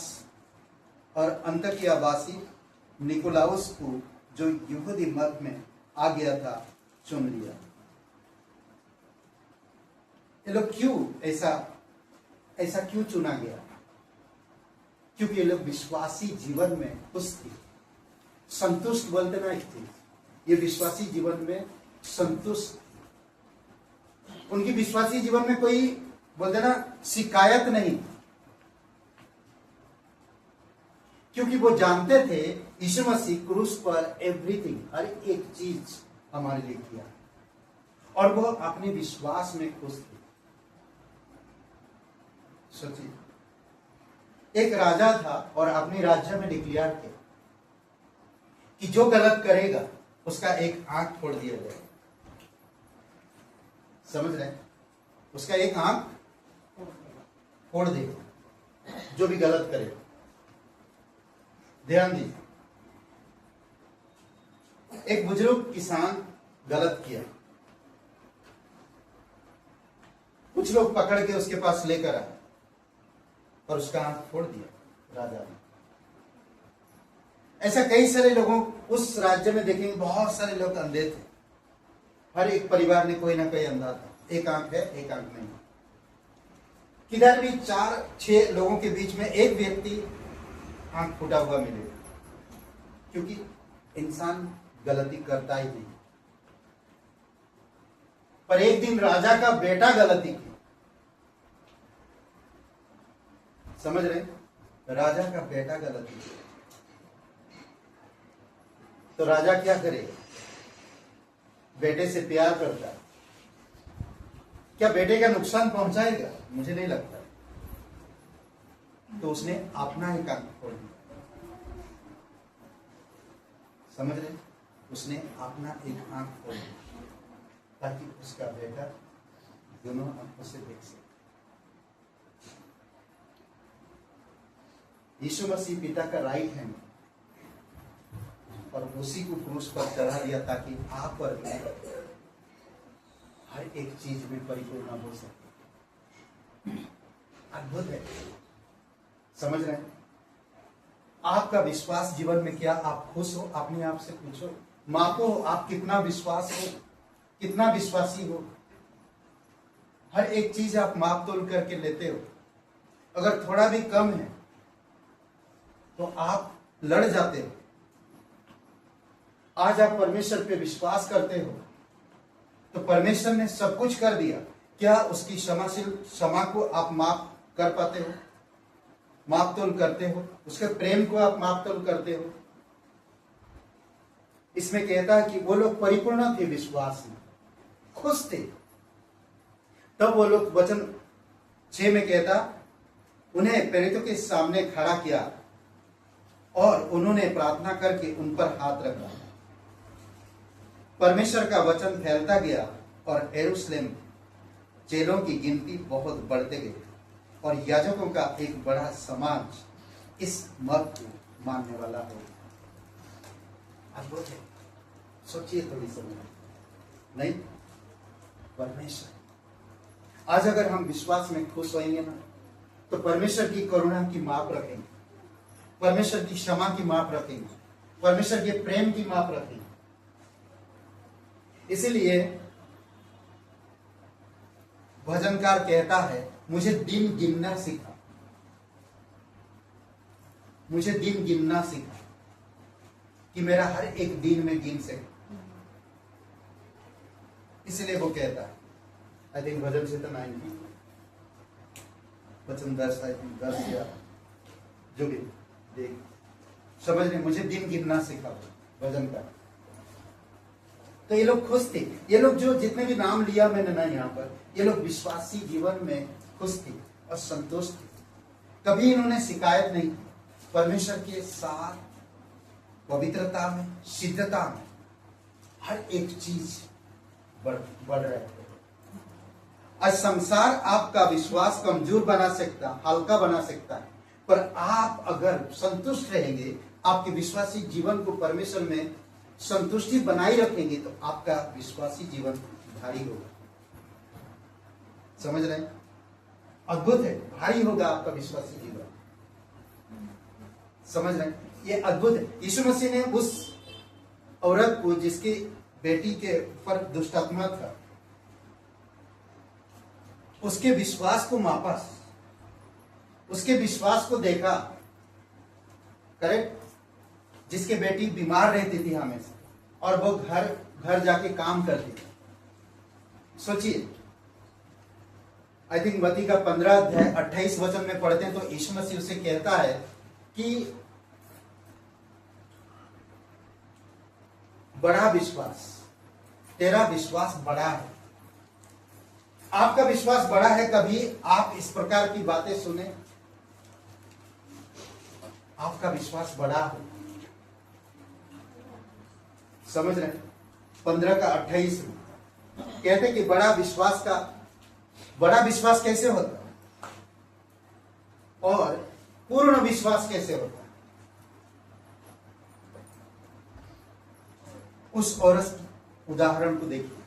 और अंतकियावासी निकोलाउस को जो यहूदी मत में आ गया था चुन लिया। ये लोग क्यों ऐसा क्यों चुना गया? क्योंकि ये लोग विश्वासी जीवन में खुश थे, संतुष्ट बोलते ना एक चीज, ये विश्वासी जीवन में संतुष्ट, उनकी विश्वासी जीवन में कोई बोलते ना शिकायत नहीं, क्योंकि वो जानते थे यीशु मसीह क्रूस पर एवरीथिंग, हर एक चीज हमारे लिए किया, और वो अपने विश्वास में खुश थे। सोचिए, एक राजा था और अपने राज्य में डिक्लेयर किया कि जो गलत करेगा उसका एक आंख फोड़ दिया जाएगा। समझ रहे हैं? उसका एक आंख फोड़ देगा जो भी गलत करेगा। ध्यान दीजिए, एक बुजुर्ग किसान गलत किया, कुछ लोग पकड़ के उसके पास लेकर आए और उसका आंख फोड़ दिया राजा ने। ऐसा कई सारे लोगों, उस राज्य में देखेंगे बहुत सारे लोग अंधे थे, हर एक परिवार में कोई ना कोई अंधा था, एक आंख है एक आंख नहीं। किधर भी 4-6 लोगों के बीच में एक व्यक्ति आंख फूटा हुआ मिलेगा, क्योंकि इंसान गलती करता ही नहीं। पर एक दिन राजा का बेटा गलती की, समझ रहे? राजा का बेटा गलती की, तो राजा क्या करेगा? बेटे से प्यार करता है, क्या बेटे का नुकसान पहुंचाएगा? मुझे नहीं लगता। तो उसने अपना ही आंख फोड़ दिया। समझ रहे? उसने अपना एक आंख फोड़ दिया ताकि उसका बेटा दोनों आंखों से देख सके। यीशु मसीह पिता का राइट हैंड, और उसी को क्रूस पर चढ़ा दिया ताकि आप और मैं हर एक चीज में परिपूर्ण हो सके। अद्भुत है। समझ रहे हैं? आपका विश्वास जीवन में क्या? आप खुश हो? अपने आप से पूछो, मापो आप कितना विश्वास हो, कितना विश्वासी हो। हर एक चीज आप माप तोल करके लेते हो। अगर थोड़ा भी कम है तो आप लड़ जाते हो। आज आप परमेश्वर पे विश्वास करते हो तो परमेश्वर ने सब कुछ कर दिया, क्या उसकी क्षमा को आप माप कर पाते हो? माप तोल करते हो? उसके प्रेम को आप माप तोल करते हो? इसमें कहता है कि वो लोग परिपूर्ण थे विश्वास में, खुश थे। तब वो लोग वचन 6 में कहता, उन्हें प्रेरितों के सामने खड़ा किया और उन्होंने प्रार्थना करके उन पर हाथ रखा। परमेश्वर का वचन फैलता गया और यरूशलेम चेलों की गिनती बहुत बढ़ते गई, और याजकों का एक बड़ा समाज इस मत को मानने वाला हो। अद्भुत है। सोचिए थोड़ी समय नहीं? परमेश्वर, आज अगर हम विश्वास में खुश होंगे ना, तो परमेश्वर की करुणा की माप रखेंगे, परमेश्वर की क्षमा की माप रखेंगे, परमेश्वर के प्रेम की माप रखेंगे। इसीलिए भजनकार कहता है, मुझे दिन गिनना सिखा, मुझे दिन गिनना सिखा कि मेरा हर एक दिन में गिन सके। इसलिए वो कहता है, आई थिंक भजन से तो 90 वचन 10 या जो भी देख समझ रहे, मुझे दिन गिनना सिखा भजन का। तो ये लोग खुश थे। ये लोग जो जितने भी नाम लिया मैंने ना यहाँ पर, ये लोग विश्वासी जीवन में खुश थे और संतुष्ट थे। कभी इन्होंने शिकायत नहीं की। परमेश्वर के साथ पवित्रता में, सिद्धता में हर एक चीज बढ़ रहे थे। आज संसार आपका विश्वास कमजोर बना सकता, हल्का बना सकता है, पर आप अगर संतुष्ट रहेंगे, आपके विश्वासी जीवन को परमेश्वर में संतुष्टि बनाई रखेंगे, तो आपका विश्वासी जीवन भारी होगा। समझ रहे हैं? अद्भुत है, भारी होगा आपका विश्वासी जीवन। समझ रहे हैं? ये अद्भुत है। यीशु मसीह ने उस औरत को, जिसकी बेटी के ऊपर दुष्ट आत्मा था, उसके विश्वास को मापा, उसके विश्वास को देखा। करेक्ट? जिसके बेटी बीमार रहती थी हमेशा, और वो घर घर जाके काम करती थी। सोचिए, आई थिंक मत्ती का 15 अध्याय 28 वचन में पढ़ते हैं तो यीशु मसीह उसे कहता है कि बड़ा विश्वास, तेरा विश्वास बड़ा है। आपका विश्वास बड़ा है। कभी आप इस प्रकार की बातें सुने, आपका विश्वास बड़ा है। समझ रहे हैं? 15 का 28 में कहते कि बड़ा विश्वास कैसे होता है और पूर्ण विश्वास कैसे होता है। उस औरत के उदाहरण को देखिए,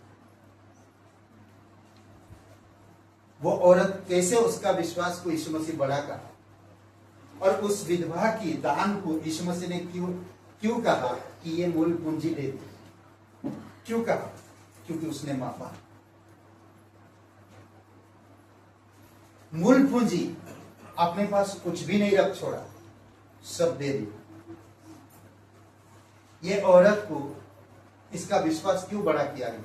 वो औरत कैसे उसका विश्वास को यीशु मसीह बड़ा कहा, और उस विधवा की दान को यीशु मसीह ने क्यों कहा कि ये मूल पूंजी दे दी। क्यों कहा? क्योंकि उसने मापा। मूल पूंजी अपने पास कुछ भी नहीं रख छोड़ा, सब दे दी। ये औरत को इसका विश्वास क्यों बड़ा किया गया?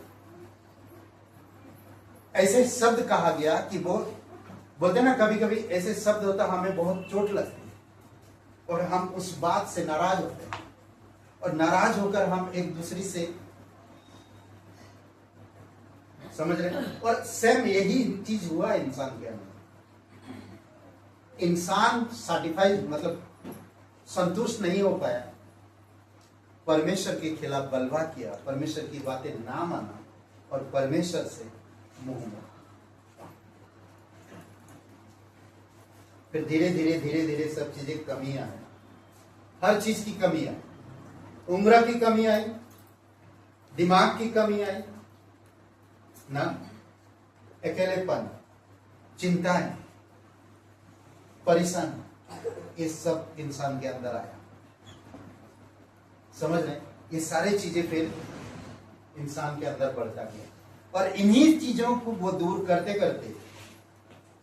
ऐसे शब्द कहा गया कि वो बोलते ना, कभी कभी ऐसे शब्द होता हमें बहुत चोट लगती है और हम उस बात से नाराज होते हैं, और नाराज होकर हम एक दूसरे से, समझ रहे हैं? और सेम यही चीज हुआ इंसान के अंदर। इंसान सैटिस्फाइड, मतलब संतुष्ट नहीं हो पाया, परमेश्वर के खिलाफ बलवा किया, परमेश्वर की बातें ना माना और परमेश्वर से मुंह मोड़ा। फिर धीरे धीरे सब चीजें कमियां हैं, हर चीज की कमी आई। उम्र की कमी आई, दिमाग की कमी आई ना, अकेलेपन, चिंताएं, परेशानी, ये सब इंसान के अंदर आया। समझ रहे? ये सारी चीजें फिर इंसान के अंदर बढ़ता गया, और इन्हीं चीजों को वो दूर करते करते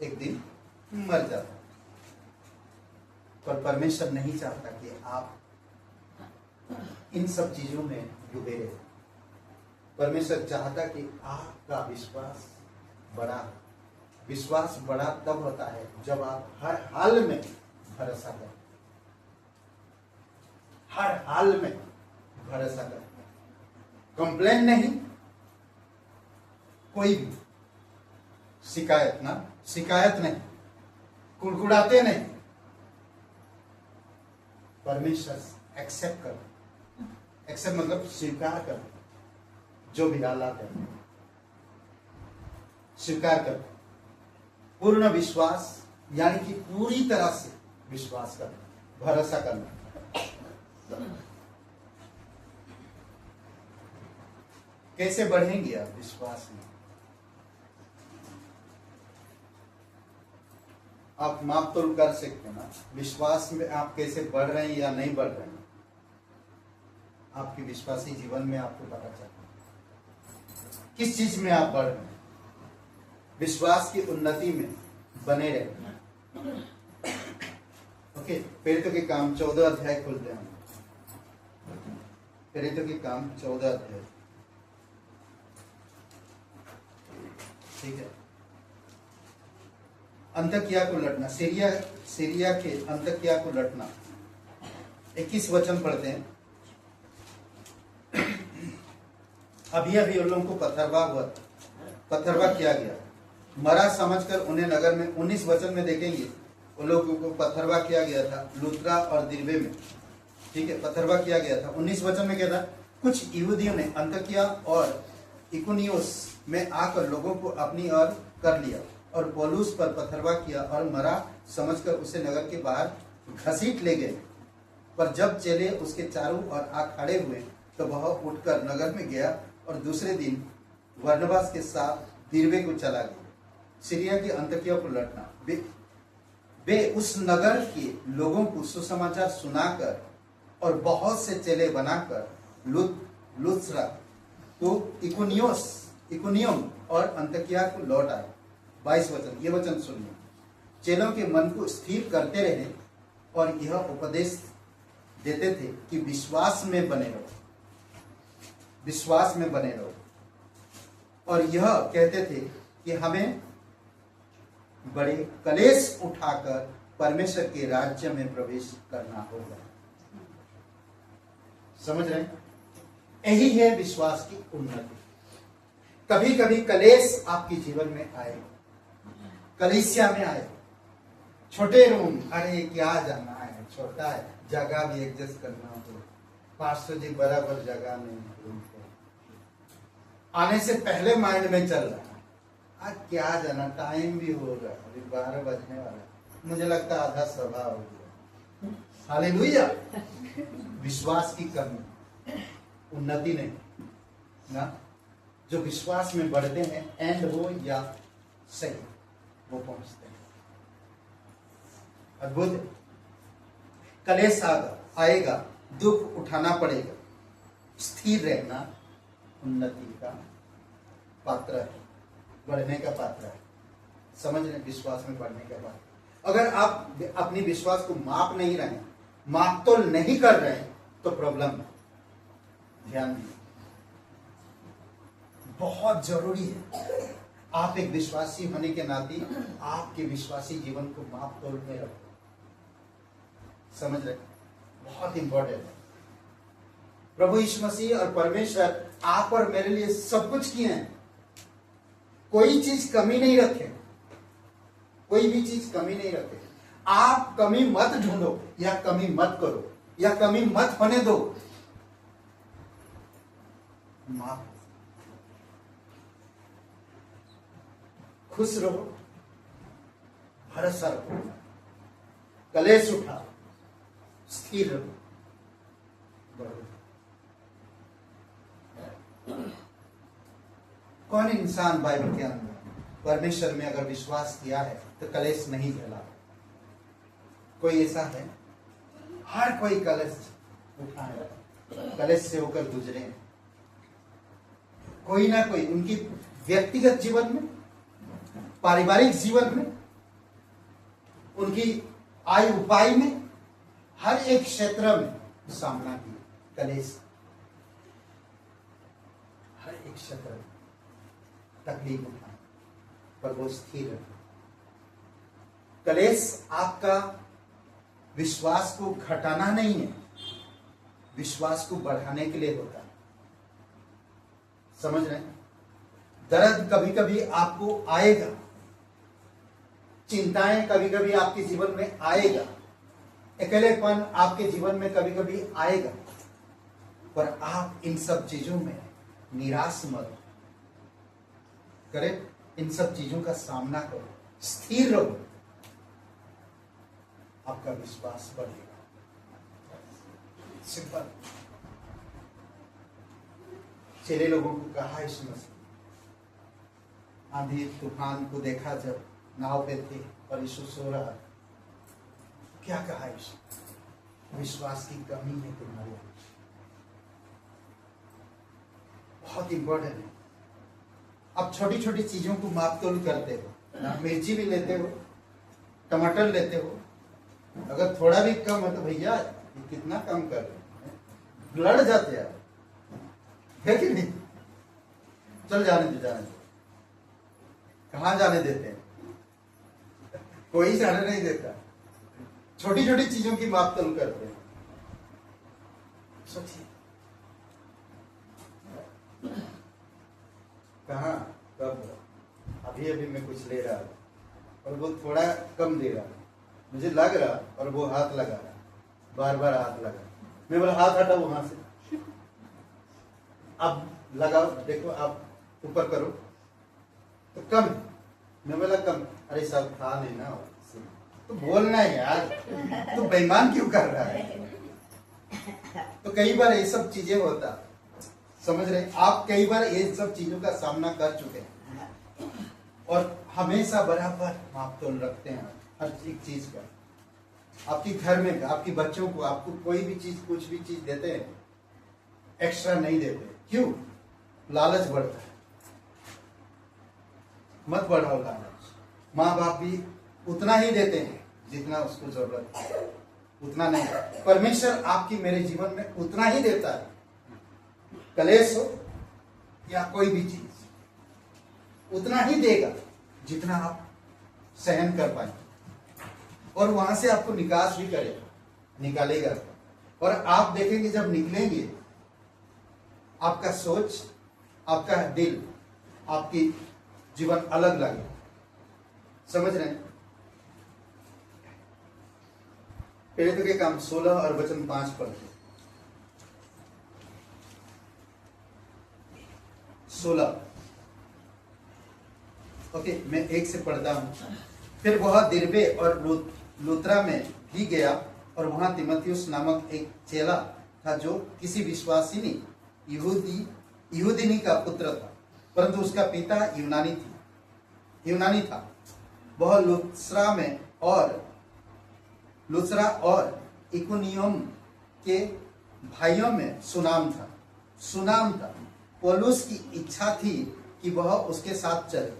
एक दिन मर जाता। पर परमेश्वर नहीं चाहता कि आप इन सब चीजों में डूबे रहे। परमेश्वर चाहता कि आपका विश्वास बड़ा हो। विश्वास बड़ा तब होता है जब आप हर हाल में भरोसा करें, हर हाल में भरोसा करें। कंप्लेन नहीं, कोई भी शिकायत नहीं, कुड़कुड़ाते नहीं, परमेश्वर एक्सेप्ट कर, एक्सेप्ट मतलब स्वीकार कर, जो भी हालात है स्वीकार कर। पूर्ण विश्वास यानी कि पूरी तरह से विश्वास करना, भरोसा करना। कैसे बढ़ेंगे आप विश्वास में? आप माप तोल कर सकते हैं ना, विश्वास में आप कैसे बढ़ रहे हैं या नहीं बढ़ रहे हैं। आपके विश्वासी जीवन में आपको पता चलता है किस चीज में आप बढ़ रहे हैं। विश्वास की उन्नति में बने रहे। ओके, प्रेरितों के काम 14 अध्याय खोलते हैं। प्रेरितों के काम 14 अध्याय, ठीक है। अंतकिया को लटना, सीरिया के अंतकिया को लटना। 21 वचन पढ़ते हैं। अभी उन लोगों को पत्थरवाह किया गया, मरा समझकर उन्हें नगर में। 19 वचन में देखेंगे उन लोगों को पत्थरवाह किया गया था लुत्रा और दिर्बे में, ठीक है, पत्थरवाह किया गया था। 19 वचन में क्या था? कुछ यहूदियों ने अंतकिया और इकुनियुस में आकर लोगों को अपनी ओर कर लिया और पौलुस पर पथरवा किया और मरा समझकर उसे नगर के बाहर घसीट ले गए। पर जब चेले उसके चारों ओर आ खड़े हुए तो वह उठकर नगर में गया और दूसरे दिन बरनबास के साथ दिरबे को चला गया। सीरिया की अंतकिया को लौटना। वे उस नगर के लोगों को सुसमाचार सुनाकर और बहुत से चेले बनाकर लुस्त्रा तो इकोनियम और अंतकिया को लौट आए। 22 वचन, ये वचन सुनिए। चेलों के मन को स्थिर करते रहे और यह उपदेश देते थे कि विश्वास में बने रहो, विश्वास में बने रहो। और यह कहते थे कि हमें बड़े कलेश उठाकर परमेश्वर के राज्य में प्रवेश करना होगा। समझ रहे हैं? यही है विश्वास की उन्नति। कभी कभी कलेश आपके जीवन में आए, कलीसिया में आए, छोटे रूम, अरे क्या जाना है, छोटा है, जगह भी एडजस्ट करना हो, 500 जी बराबर जगह नहीं, रूम को आने से पहले माइंड में चल रहा है आज क्या जाना, टाइम भी हो रहा है, अभी 12 बजने वाला है, मुझे लगता है आधा सभा हो गया। हालेलुया। विश्वास की कमी, उन्नति नहीं ना। जो विश्वास में बढ़ते हैं, एंड हो या सही, वो पहुंचते हैं। अद्भुत। कलेश आएगा, दुख उठाना पड़ेगा, स्थिर रहना उन्नति का पात्र है, बढ़ने का पात्र है। समझ रहे? विश्वास में बढ़ने का पात्र। अगर आप अपनी विश्वास को माप नहीं रहे, माप तोल नहीं कर रहे, तो प्रॉब्लम है। ध्यान दें, बहुत जरूरी है। आप एक विश्वासी होने के नाते आपके विश्वासी जीवन को माप तोल में रखो। समझ रहे? बहुत इंपॉर्टेंट है। प्रभु यीशु मसीह और परमेश्वर आप और मेरे लिए सब कुछ किए हैं, कोई चीज कमी नहीं रखे, कोई भी चीज कमी नहीं रखे। आप कमी मत ढूंढो या कमी मत करो या कमी मत होने दो। माफ, खुश रहो, भरोसा रखो, कलेश उठाओ, स्थिर रहो, बढ़ो। कौन इंसान बाइबल के अंदर परमेश्वर में अगर विश्वास किया है तो कलेश नहीं झेला? कोई ऐसा है? हर कोई कलेश उठाए, कलेश से होकर गुजरे। कोई ना कोई उनकी व्यक्तिगत जीवन में, पारिवारिक जीवन में, उनकी आय उपाय में, हर एक क्षेत्र में सामना किया कलेश। हर एक क्षेत्र में तकलीफ उठाए, पर वो स्थिर है। कलेश आपका विश्वास को घटाना नहीं है, विश्वास को बढ़ाने के लिए होता है। समझ रहे हैं? दर्द कभी कभी आपको आएगा, चिंताएं कभी कभी आपके जीवन में आएगा, अकेलेपन आपके जीवन में कभी कभी आएगा, पर आप इन सब चीजों में निराश मत करें। इन सब चीजों का सामना करो, स्थिर रहो, आपका विश्वास बढ़ेगा। सिंपल। चेले लोगों को कहा यीशु मसीह, आंधी तूफान को देखा जब नाव पे थे और यीशु सो रहा, क्या कहा यीशु? विश्वास की कमी है तुम्हारे। बहुत इंपॉर्टेंट है। अब छोटी छोटी चीजों को माप तोल करते हो ना, मिर्ची भी लेते हो, टमाटर लेते हो, अगर थोड़ा भी कम है तो भैया ये कितना कम कर रहे हैं, लड़ जाते हैं, है कि नहीं? चल जाने दो, जाने दो। कहाँ जाने देते हैं? कोई जाने नहीं देता। छोटी छोटी चीजों की माप तोल करते हैं। सोचिए, कहाँ, कब, अभी अभी मैं कुछ ले रहा था और वो थोड़ा कम दे रहा, मुझे लग रहा, और वो हाथ लगा रहा, बार बार हाथ लगा, मैं बोला हाथ हटाओ वहां से, अब लगाओ, देखो आप ऊपर करो तो कम है, मैं बोला कम, अरे सब था नहीं ना, तो बोलना है यार, तो बेईमान क्यों कर रहा है? तो कई बार ये सब चीजें होता, समझ रहे, आप कई बार ये सब चीजों का सामना कर चुके हैं और हमेशा बराबर मापतोल रखते हैं हर एक चीज का। आपकी घर में, आपकी बच्चों को, आपको कोई भी चीज, कुछ भी चीज देते हैं, एक्स्ट्रा नहीं देते। क्यों? लालच बढ़ता है। मत बढ़ाओ लालच। माँ बाप भी उतना ही देते हैं जितना उसको जरूरत है, उतना नहीं। परमेश्वर आपकी मेरे जीवन में उतना ही देता है, कलेश हो या कोई भी चीज, उतना ही देगा जितना आप सहन कर पाएंगे, और वहां से आपको निकास भी करेगा, निकालेगा। और आप देखेंगे जब निकलेंगे, आपका सोच, आपका दिल, आपकी जीवन अलग लगे। समझ रहे हैं? प्रेरितों के काम 16 और वचन 5 पढ़ते। 16, ओके, मैं 1 से पढ़ता हूं। फिर वह दिरबे और लुत्रा में भी गया, और वहां तीमुथियुस नामक एक चेला था जो किसी विश्वासिनी यहूदिनी का पुत्र था, परंतु उसका पिता यूनानी था। वह लुस्रा और इकुनियम के भाइयों में सुनाम था। पौलुस की इच्छा थी कि वह उसके साथ चले,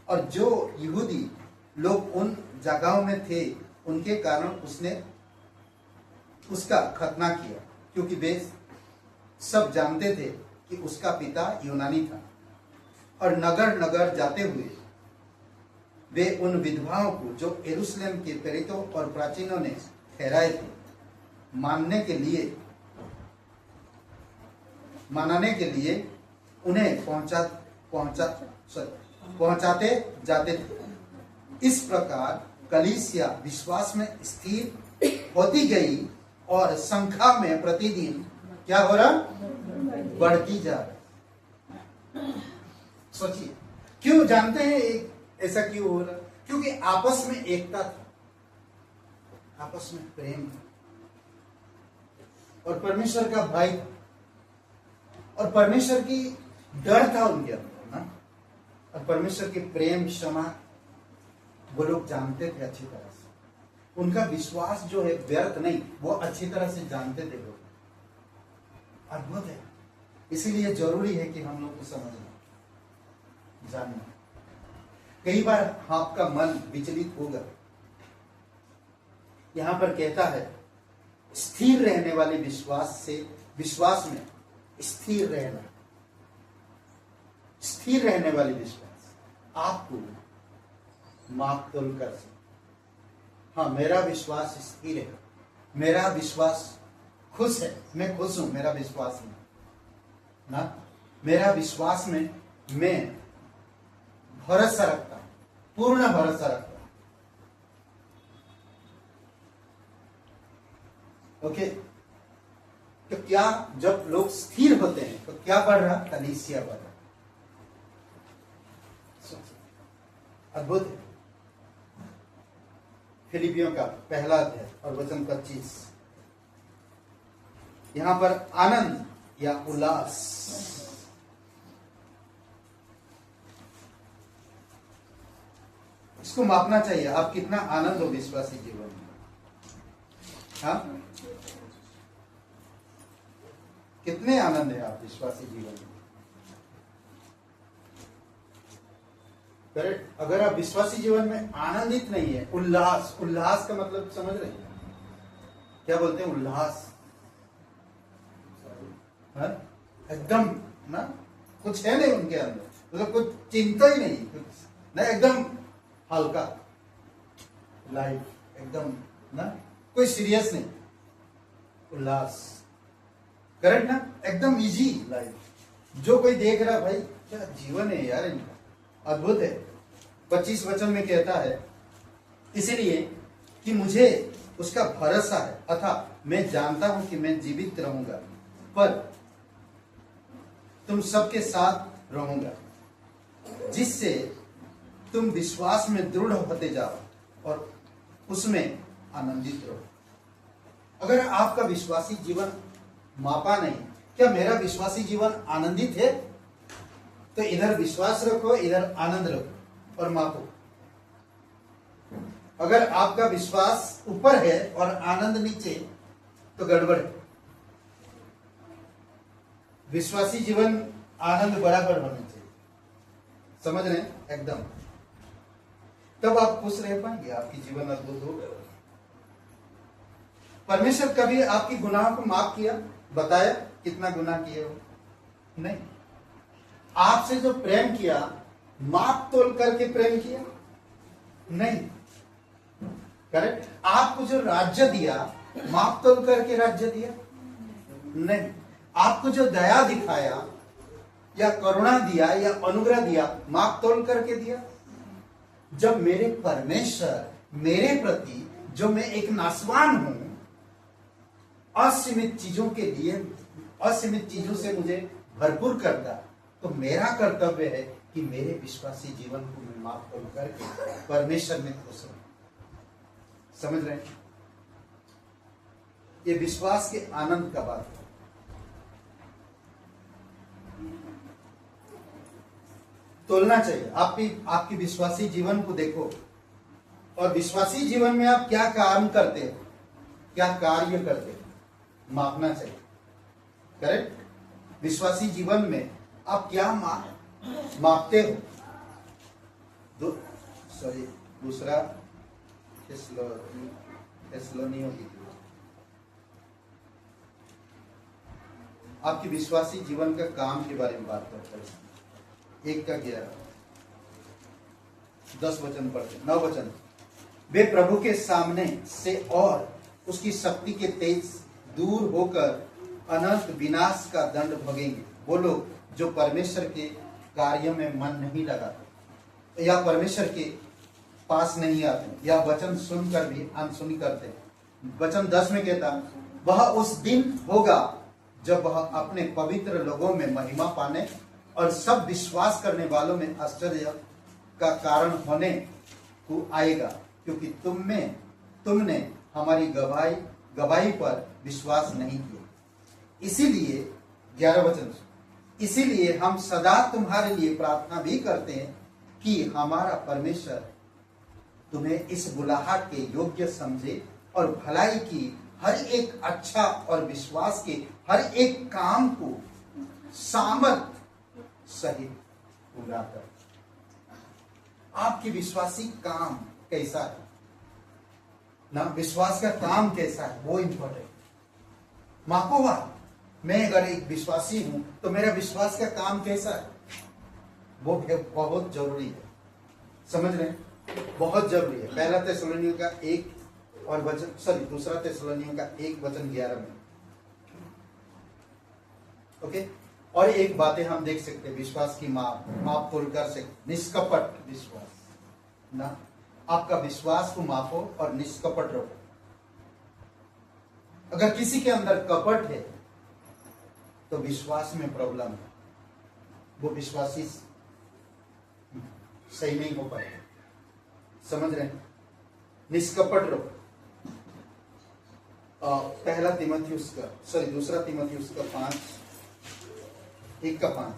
और जो यहूदी लोग उन जगहों में थे उनके कारण उसने उसका खतना किया, क्योंकि वे सब जानते थे कि उसका पिता यूनानी था। और नगर नगर जाते हुए वे उन विधवाओं को जो यरूशलेम के प्रेरितों और प्राचीनों ने ठहराए थे, मानने के लिए उन्हें पहुंचाते जाते थे। इस प्रकार कलीसिया विश्वास में स्थिर होती गई और संख्या में प्रतिदिन क्या हो रहा? बढ़ती जा रही। सोचिए, क्यों? जानते हैं ऐसा क्यों हो रहा? क्योंकि आपस में एकता थी, आपस में प्रेम था, और परमेश्वर का भय था, और परमेश्वर की डर था उनके अंदर ना, और परमेश्वर की प्रेम, क्षमा वो लोग जानते थे अच्छी तरह से। उनका विश्वास जो है व्यर्थ नहीं, वो अच्छी तरह से जानते थे लोग। अद्भुत है। इसीलिए जरूरी है कि हम लोग को समझना, जानना। कई बार आपका मन विचलित होगा। यहां पर कहता है स्थिर रहने वाले विश्वास में स्थिर रहना, स्थिर रहने वाले विश्वास आपको मापतोल कर सकते। हाँ, मेरा विश्वास स्थिर है, मेरा विश्वास खुश है, मैं खुश हूं मेरा विश्वास में ना, मेरा विश्वास में मैं भरोसा रखता हूं, पूर्ण भरोसा रखता हूं। ओके, तो क्या जब लोग स्थिर होते हैं तो क्या बढ़ रहा? कलीसिया बढ़ रहा। अद्भुत है। फिलिपियों का 1 अध्याय और वचन 25, यहां पर आनंद या उल्लास, इसको मापना चाहिए। आप कितना आनंद हो विश्वासी जीवन में? हाँ, कितने आनंद है आप विश्वासी जीवन में? करेक्ट। अगर आप विश्वासी जीवन में आनंदित नहीं है, उल्लास का मतलब समझ रहे हैं? क्या बोलते हैं उल्लास? एकदम ना, कुछ है नहीं उनके अंदर, मतलब कुछ चिंता ही नहीं, कुछ ना, एकदम हल्का लाइफ, एकदम ना, कोई सीरियस नहीं, उल्लास। करेक्ट ना? एकदम इजी लाइफ। जो कोई देख रहा, भाई क्या जीवन है यार इनका, अद्भुत है। 25 वचन में कहता है इसलिए कि मुझे उसका भरोसा है, अतः मैं जानता हूं कि मैं जीवित रहूंगा, पर तुम सबके साथ रहूंगा, जिससे तुम विश्वास में दृढ़ होते जाओ और उसमें आनंदित रहो। अगर आपका विश्वासी जीवन मापा नहीं, क्या मेरा विश्वासी जीवन आनंदित है, तो इधर विश्वास रखो, इधर आनंद रखो और मापो। अगर आपका विश्वास ऊपर है और आनंद नीचे, तो गड़बड़ है। विश्वासी जीवन आनंद बराबर होना चाहिए, समझ रहे हैं एकदम, तब आप खुश रह पाएंगे, आपकी जीवन अद्भुत होगा। परमेश्वर कभी आपकी गुनाहों को माफ किया, बताया कितना गुनाह किए हो? नहीं। आपसे जो प्रेम किया, माप तोल करके प्रेम किया? नहीं। करेक्ट। आपको जो राज्य दिया, माप तोल करके राज्य दिया? नहीं। आपको जो दया दिखाया या करुणा दिया या अनुग्रह दिया, माप तोल करके दिया? जब मेरे परमेश्वर मेरे प्रति, जो मैं एक नासवान हूं, असीमित चीजों के लिए, असीमित चीजों से मुझे भरपूर करता, तो मेरा कर्तव्य है कि मेरे विश्वासी जीवन को मैं माफ तोल करके परमेश्वर में खुश रहूं। समझ रहे हैं? ये विश्वास के आनंद का बात है। तोलना चाहिए। आपकी विश्वासी जीवन को देखो और विश्वासी जीवन में आप क्या काम करते हो, क्या कार्य करते हो, मापना चाहिए। करेक्ट। विश्वासी जीवन में आप क्या मापते हो? दूसरा थेसलोनियों की, आपकी विश्वासी जीवन का काम के बारे में बात करते हैं। 1:11 10 वचन पढ़ते, 9 वचन। वे प्रभु के सामने से और उसकी शक्ति के तेज दूर होकर अनंत विनाश का दंड भोगेंगे। वो लोग जो परमेश्वर के कार्य में मन नहीं लगाते या परमेश्वर के पास नहीं आते या वचन सुनकर भी अनसुनी करते। वचन 10 में कहता, वह उस दिन होगा जब वह अपने पवित्र लोगों में महिमा पाने और सब विश्वास करने वालों में आश्चर्य का कारण होने को आएगा, क्योंकि तुमने हमारी गवाही पर विश्वास नहीं किया। इसीलिए 11 वचन, इसीलिए हम सदा तुम्हारे लिए प्रार्थना भी करते हैं कि हमारा परमेश्वर तुम्हें इस बुलाहट के योग्य समझे और भलाई की हर एक अच्छा और विश्वास के हर एक काम को सामर्थ सहित पूरा कर। आपकी विश्वासी काम कैसा है ना, विश्वास का काम कैसा है, वो इंपॉर्टेंट। मापो आप। मैं अगर एक विश्वासी हूं तो मेरा विश्वास का काम कैसा है, वो बहुत जरूरी है। समझ रहे हैं? बहुत जरूरी है। पहला थेसलोनियों का 1 और वचन, दूसरा थेसलोनियों का 1 वचन 11 में। ओके। और एक बातें हम देख सकते हैं, विश्वास की माप तोल कर सकते। निष्कपट विश्वास ना, आपका विश्वास को मापो और निष्कपट रखो। अगर किसी के अंदर कपट है तो विश्वास में प्रॉब्लम है, वो विश्वासी सही नहीं हो पाएगा। समझ रहे हैं? निष्कपट रहो। दूसरा तीमुथियुस का 1:5।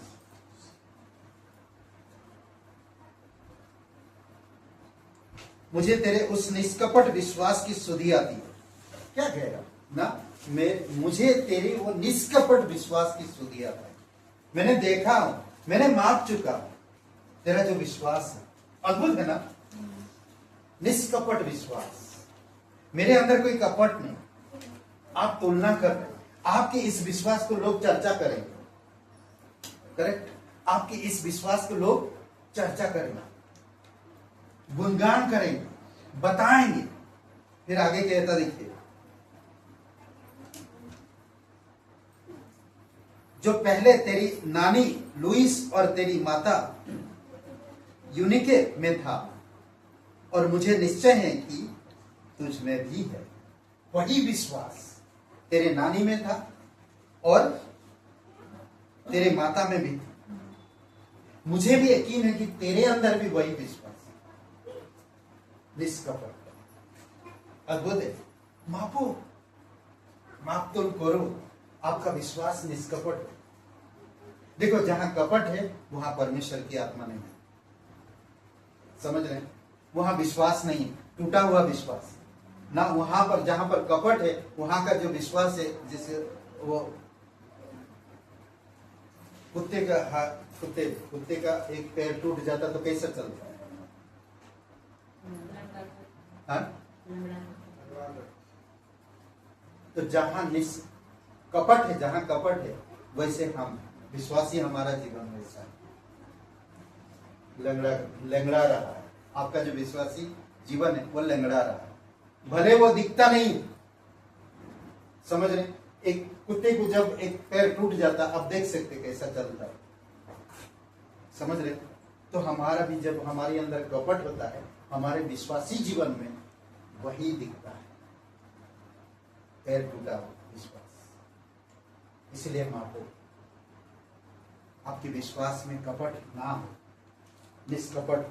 मुझे तेरे उस निष्कपट विश्वास की सुधि आती है। क्या कहेगा ना, मुझे तेरे वो निष्कपट विश्वास की सुधि आता है। मैंने देखा हूं, मैंने माप चुका हूं तेरा जो विश्वास है। अद्भुत है ना, निष्कपट विश्वास। मेरे अंदर कोई कपट नहीं। आप तुलना कर रहे, आपके इस विश्वास को लोग चर्चा करेंगे। करेक्ट। आपके इस विश्वास को लोग चर्चा करेंगे, गुणगान करेंगे, बताएंगे। फिर आगे कहता देखिए, जो पहले तेरी नानी लुईस और तेरी माता यूनिके में था और मुझे निश्चय है कि तुझ में भी है। वही विश्वास तेरे नानी में था और तेरे माता में भी था। मुझे भी यकीन है कि तेरे अंदर भी वही विश्वास है। निष्कपट। अद्भुत है। मापो, माप तोल करो, आपका विश्वास निष्कपट हो। देखो, जहां कपट है वहां परमेश्वर की आत्मा नहीं है। समझ रहे हैं? वहां विश्वास नहीं है, टूटा हुआ विश्वास ना। वहां पर जहां पर कपट है वहां का जो विश्वास है, जिसे वो कुत्ते का एक पैर टूट जाता तो कैसे चलता है? हाँ? तो जहां कपट है, जहां कपट है, वैसे हम विश्वासी, हमारा जीवन वैसा है, लंगड़ा रहा है। आपका जो विश्वासी जीवन है वो लंगड़ा रहा है, भले वो दिखता नहीं। समझ रहे? एक कुत्ते को जब एक पैर टूट जाता, आप देख सकते कैसा चलता है। समझ रहे? तो हमारा भी जब हमारे अंदर कपट होता है, हमारे विश्वासी जीवन में वही दिखता है, पैर टूटा हुआ विश्वास। इसलिए मापो, आपके विश्वास में कपट ना हो, निष्कपट।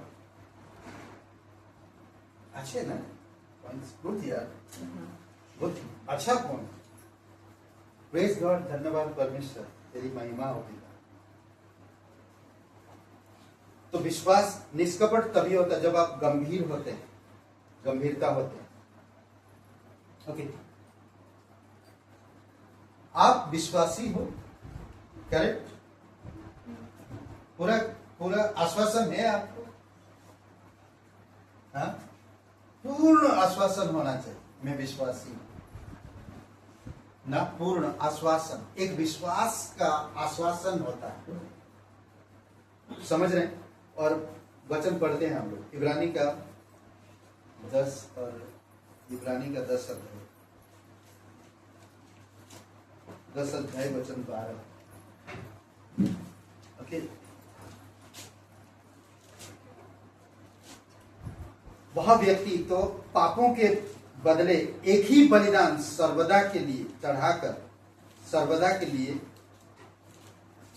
अच्छे ना? गुड यार, गुड, अच्छा पॉइंट। प्रेज गॉड, धन्यवाद परमेश्वर, तेरी महिमा होगी। तो विश्वास निष्कपट तभी होता है जब आप गंभीर होते हैं, गंभीरता होते हैं। ओके, आप विश्वासी हो, करेक्ट? पूरा आश्वासन है आपको? हाँ? पूर्ण आश्वासन होना चाहिए, मैं विश्वासी हूं ना। पूर्ण आश्वासन, एक विश्वास का आश्वासन होता है। समझ रहे हैं? और वचन पढ़ते हैं हम लोग, इब्रानी का 10 और इब्रानी का 10 अध्याय वचन 12। ओके, वह व्यक्ति तो पापों के बदले एक ही बलिदान सर्वदा के लिए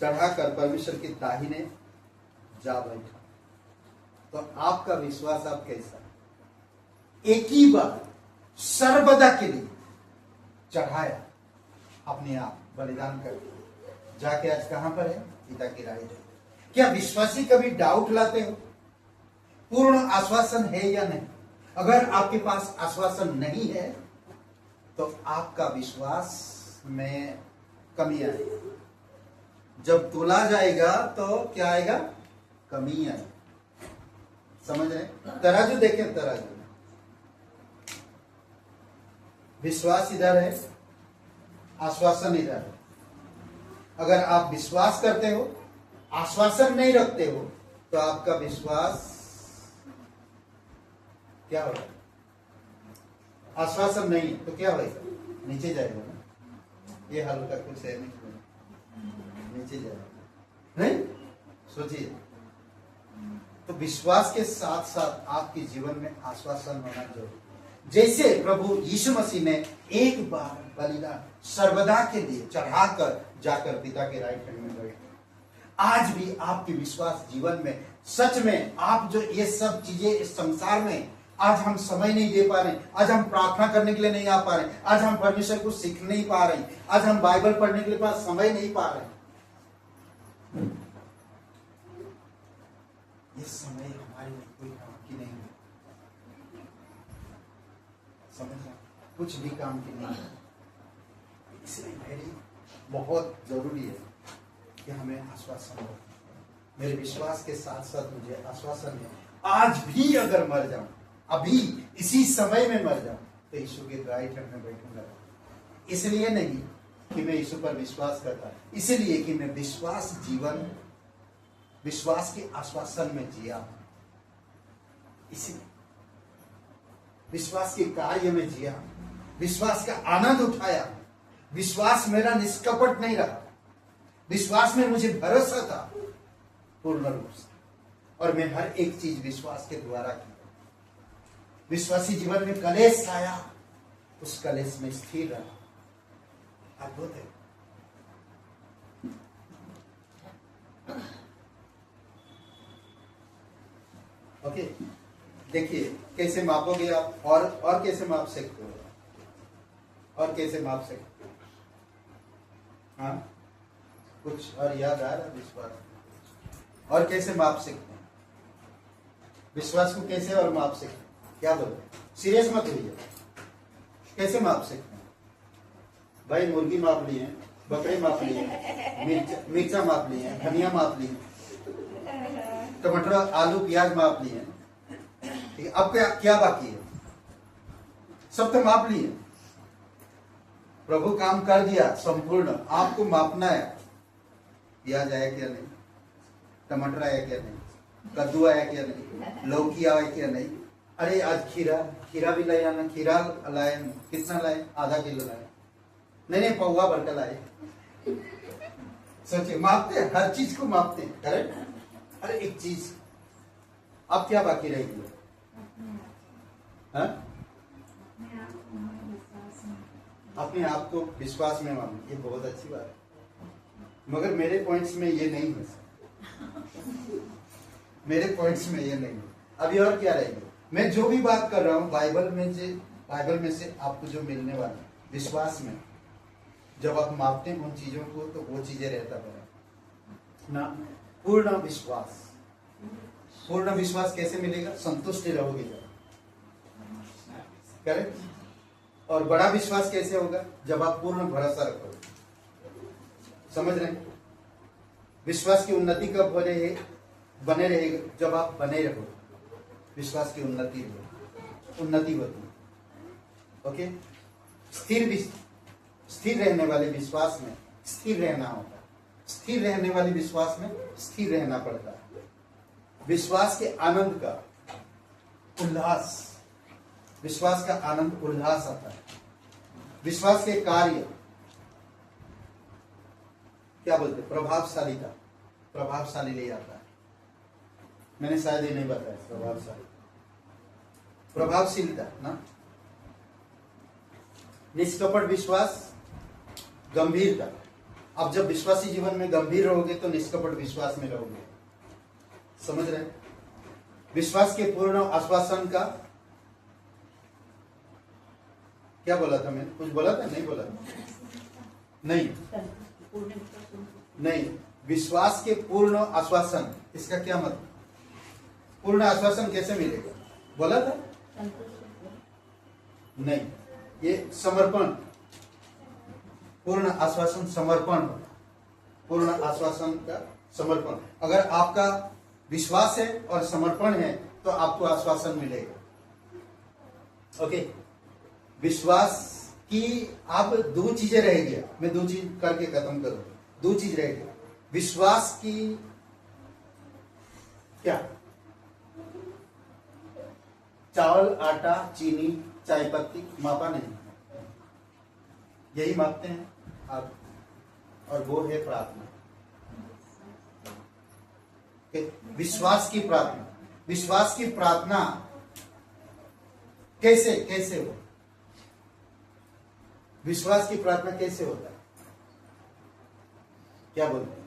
चढ़ाकर परमेश्वर की दाहिने जा बैठा। तो आपका विश्वास आप कैसा? एक ही बार सर्वदा के लिए चढ़ाया, अपने आप बलिदान कर दिया, जाके आज कहां पर है? पिता की राइट है। क्या विश्वासी कभी डाउट लाते हो? पूर्ण आश्वासन है या नहीं? अगर आपके पास आश्वासन नहीं है तो आपका विश्वास में कमी आएगी। जब तोला जाएगा तो क्या आएगा? कमी आएगी। समझ रहे? तराजू देखें, तराजू, विश्वास इधर है, आश्वासन इधर है। अगर आप विश्वास करते हो, आश्वासन नहीं रखते हो, तो आपका विश्वास क्या होगा? आश्वासन नहीं तो क्या होगा? नीचे जाएगा ना। ये हल्का कुछ है नहीं, नीचे जाएगा। नहीं? सोचिए। तो विश्वास के साथ साथ आपके जीवन में आश्वासन होना जरूरी। जैसे प्रभु यीशु मसीह ने एक बार बलिदान सर्वदा के लिए चढ़ाकर जाकर पिता के राइट हैंड में बैठे, आज भी आपके विश्वास जीवन में सच में आप जो ये सब चीजें इस संसार में आज हम समय नहीं दे पा रहे, आज हम प्रार्थना करने के लिए नहीं आ पा रहे, आज हम परमेश्वर को सीख नहीं पा रहे, आज हम बाइबल पढ़ने के लिए पास समय नहीं पा रहे, ये समय हमारे लिए कोई काम की नहीं है। समझ, कुछ भी काम की नहीं है। इसलिए मेरी बहुत जरूरी है कि हमें आश्वासन हो। मेरे विश्वास के साथ साथ मुझे आश्वासन है, आज भी अगर मर जाऊं, अभी इसी समय में मर जाऊं, तो यीशु के राइट हैंड में बैठूंगा। इसलिए नहीं कि मैं यीशु पर विश्वास करता, इसलिए कि मैं विश्वास जीवन, विश्वास के आश्वासन में जिया, इसलिए विश्वास के कार्य में जिया, विश्वास का आनंद उठाया। विश्वास मेरा निष्कपट नहीं रहा, विश्वास में मुझे भरोसा था पूर्ण रूप से, और मैं हर एक चीज विश्वास के द्वारा की। विश्वासी जीवन में कलेश आया, उस कलेश में स्थिर रहा। अद्भुत है। ओके, देखिए कैसे मापोगे आप, और कैसे माप सकते हो, और कैसे माप सकते हो? हाँ, कुछ और याद आ रहा विश्वास, और कैसे माप सकते हैं विश्वास को, कैसे और माप सकते हैं? क्या बोलो, सीरियस मत होइए, कैसे माप सकते हैं भाई? मुर्गी माप लिए, बकरे माप लिए, मिर्चा माप लिए, धनिया माप लिए, टमाटर आलू प्याज माप लिए, ठीक है, अब क्या क्या बाकी है? सब तो माप लिए, प्रभु काम कर दिया संपूर्ण, आपको मापना है प्याज आया क्या नहीं, टमाटर आया क्या नहीं, कद्दू आया क्या नहीं, लौकी आया क्या नहीं। अरे आज खीरा भी लाया ना, खीरा लाए, कितना लाए? आधा किलो लाए, नहीं पौवा भर कर लाए। सोचिए, मापते हैं, हर चीज को मापते हैं, करेक्ट। अरे एक चीज अब क्या बाकी रहेगी? हाँ? अपने आप को विश्वास में मानो, ये बहुत अच्छी बात है, मगर मेरे पॉइंट्स में ये नहीं है, मेरे पॉइंट्स में ये नहीं है। अभी और क्या रहेगा? मैं जो भी बात कर रहा हूँ बाइबल में से आपको जो मिलने वाला है, विश्वास में जब आप मापते हैं उन चीजों को, तो वो चीजें रहता है ना। पूर्ण विश्वास, पूर्ण विश्वास कैसे मिलेगा? संतुष्ट रहोगे जब, करेक्ट। और बड़ा विश्वास कैसे होगा? जब आप पूर्ण भरोसा रखोगे। समझ रहे हैं? विश्वास की उन्नति कब बने रहेगा? जब आप बने रहो, विश्वास की उन्नति होती है। ओके, स्थिर रहने वाले विश्वास में स्थिर रहना होता है, स्थिर रहने वाले विश्वास में स्थिर रहना पड़ता है। विश्वास के आनंद का उल्लास, विश्वास का आनंद उल्लास आता है। विश्वास के कार्य क्या बोलते? प्रभावशाली ले आता है। मैंने शायद ये नहीं बताया, प्रभावशीलता ना। निष्कपट विश्वास, गंभीरता। अब जब विश्वासी जीवन में गंभीर रहोगे तो निष्कपट विश्वास में रहोगे। समझ रहे? विश्वास के पूर्ण आश्वासन का क्या बोला था मैंने? कुछ बोला था? नहीं बोला? नहीं, विश्वास के पूर्ण आश्वासन, इसका क्या मतलब? पूर्ण आश्वासन कैसे मिलेगा? बोला था? नहीं, ये समर्पण, पूर्ण आश्वासन समर्पण, पूर्ण आश्वासन का समर्पण। अगर आपका विश्वास है और समर्पण है तो आपको आश्वासन मिलेगा। ओके, विश्वास की आप दो चीजें रह गया, मैं दो चीज करके खत्म करूं। दो चीज रह गया विश्वास की, क्या? चावल, आटा, चीनी, चाय पत्ती मापा नहीं, यही मापते हैं आप, और वो है प्रार्थना। विश्वास की प्रार्थना, विश्वास की प्रार्थना कैसे हो? विश्वास की प्रार्थना कैसे होता है? क्या बोलते हैं?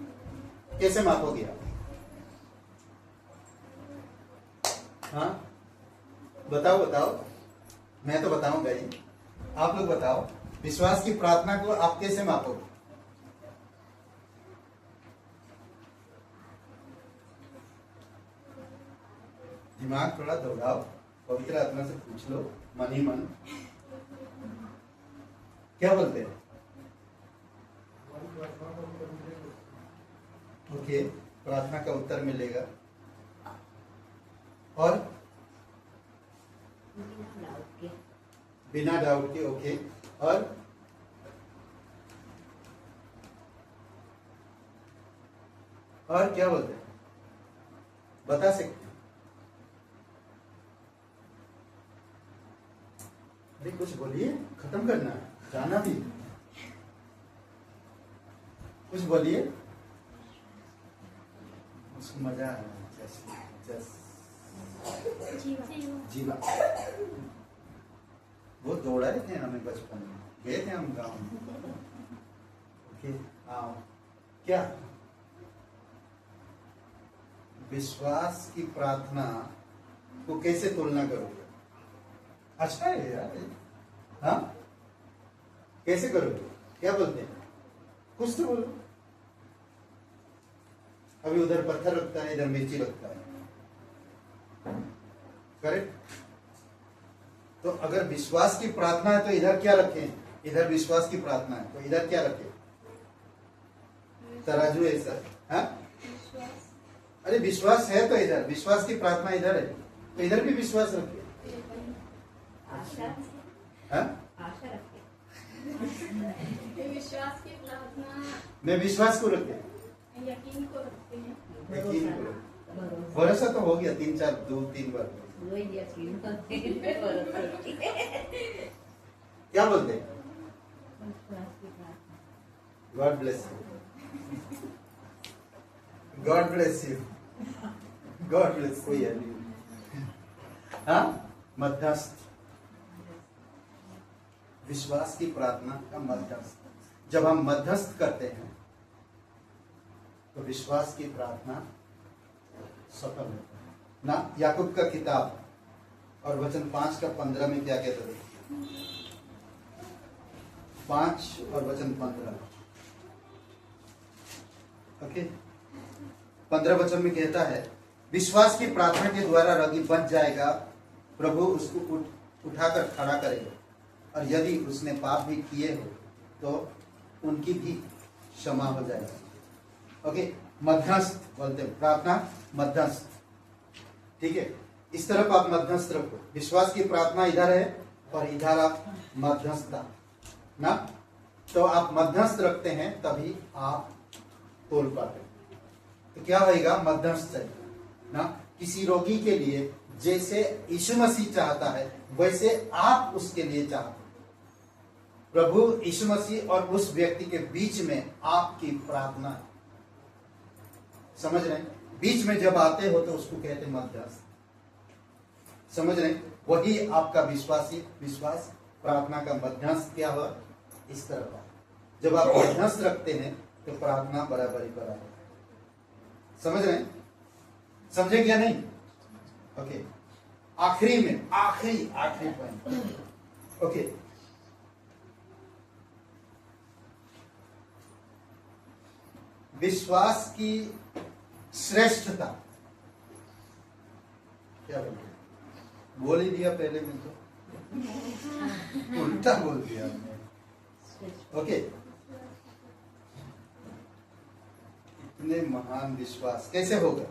कैसे मापोगे आप? हाँ, बताओ, मैं तो बताऊंगा ही, आप लोग बताओ। विश्वास की प्रार्थना को आप कैसे मापोगे? दिमाग थोड़ा दौड़ाओ, पवित्र आत्मा से पूछ लो, मन ही मन। क्या बोलते हैं? ओके, प्रार्थना का उत्तर मिलेगा। और बिना डाउट के। ओके, और क्या बोलते हैं? बता सकते हैं? अरे कुछ बोलिए, खत्म करना है, जाना भी। कुछ बोलिए, उसको मजा आ रहा है। जीवा वो दौड़ाए थे हमें बचपन में, गए थे हम गाँव में। ओके, आओ। क्या विश्वास की प्रार्थना को कैसे तुलना करोगे? अच्छा है यार, हाँ कैसे करोगे? क्या बोलते हैं? कुछ तो बोलो। अभी उधर पत्थर रखता है, इधर मिर्ची रखता है, करेक्ट? तो अगर विश्वास की प्रार्थना है तो इधर क्या रखें? इधर विश्वास की प्रार्थना है तो इधर क्या रखें? तराजू है सर, हाँ? अरे विश्वास है तो इधर, विश्वास की प्रार्थना इधर है तो इधर भी विश्वास रखिए, हाँ? विश्वास की प्रार्थना मैं विश्वास को रखे, यकीन को रखते हैं। यकीन को रखे। भरोसा तो हो गया 2-3 बार। क्या बोलते हैं? God bless you, God bless you, God bless. कोई है नहीं, हाँ? मध्यस्थ, विश्वास की प्रार्थना का मध्यस्थ। जब हम मध्यस्थ करते हैं तो विश्वास की प्रार्थना सफल होती है ना। याकूब का किताब और वचन 5:15 में क्या कहते थे? 5 और वचन 15, ओके। 15 वचन में कहता है, विश्वास की प्रार्थना के द्वारा रोगी बच जाएगा, प्रभु उसको उठाकर खड़ा करेगा, और यदि उसने पाप भी किए हो तो उनकी भी क्षमा हो जाएगी। ओके, मध्यस्थ बोलते हैं, प्रार्थना मध्यस्थ, ठीक है। इस तरफ आप मध्यस्थ रखो, विश्वास की प्रार्थना इधर है और इधर आप मध्यस्थता ना, तो आप मध्यस्थ रखते हैं तभी आप तोल पाते। तो क्या होगा? मध्यस्थ चाहिए ना। किसी रोगी के लिए जैसे यीशु मसीह चाहता है वैसे आप उसके लिए चाहते हैं। प्रभु यीशु मसीह और उस व्यक्ति के बीच में आपकी प्रार्थना है, समझ रहे हैं? बीच में जब आते हो तो उसको कहते हैं मध्यस्थ, समझ रहे हैं? वही आपका विश्वास प्रार्थना का मध्यस्थ क्या हुआ? इस तरह का जब आप मध्यस्थ रखते हैं तो प्रार्थना बराबरी पर आए। समझ रहे हैं? समझे क्या नहीं? ओके, आखिरी में आखिरी पॉइंट, ओके। विश्वास की श्रेष्ठता क्या बोलते हैं? बोल ही दिया पहले में, तो उल्टा बोल दिया आपने, ओके। इतने महान विश्वास कैसे होगा?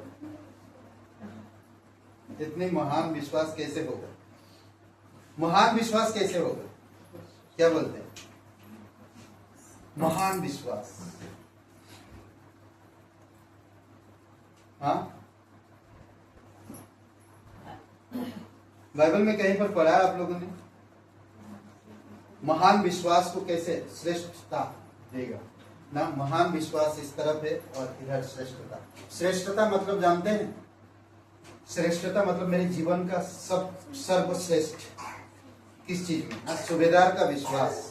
इतने महान विश्वास कैसे होगा? महान विश्वास कैसे होगा? क्या बोलते हैं? महान विश्वास, हाँ? बाइबल में कहीं पर पढ़ा है आप लोगों ने? महान विश्वास को कैसे श्रेष्ठता देगा ना। महान विश्वास इस तरफ है और इधर श्रेष्ठता। श्रेष्ठता मतलब जानते हैं? श्रेष्ठता मतलब मेरे जीवन का सर्वश्रेष्ठ किस चीज में? हाँ, सूबेदार का विश्वास।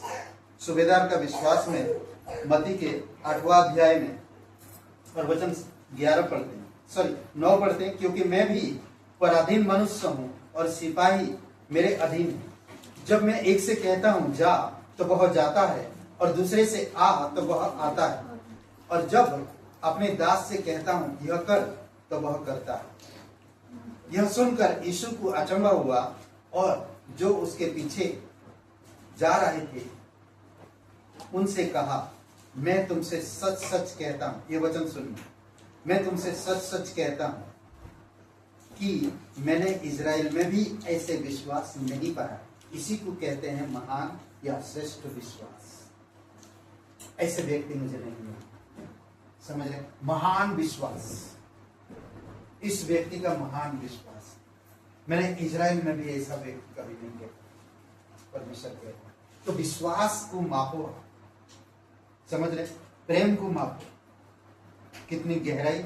सूबेदार का विश्वास में मत्ती के 8वां अध्याय में और वचन 11 पढ़ते हैं, सॉरी 9 पढ़ते हैं, क्योंकि मैं भी पराधीन मनुष्य हूँ और सिपाही मेरे अधीन है। जब मैं एक से कहता हूँ जा तो वह जाता है, और दूसरे से आ तो वह आता है, और जब अपने दास से कहता हूँ यह कर तो वह करता है। यह सुनकर यीशु को अचंभा हुआ, और जो उसके पीछे जा रहे थे उनसे कहा, मैं तुमसे सच सच कहता हूँ, ये वचन सुनिए, मैं तुमसे सच सच कहता हूँ कि मैंने इजराइल में भी ऐसे विश्वास नहीं पाया। इसी को कहते हैं महान या श्रेष्ठ विश्वास। ऐसे व्यक्ति मुझे नहीं मिले, समझ रहे? महान विश्वास, इस व्यक्ति का महान विश्वास। मैंने इजराइल में भी ऐसा व्यक्ति कभी नहीं देखा, परमेश्वर कहता। तो विश्वास को मापो, समझ रहे? प्रेम को मापो, कितनी गहराई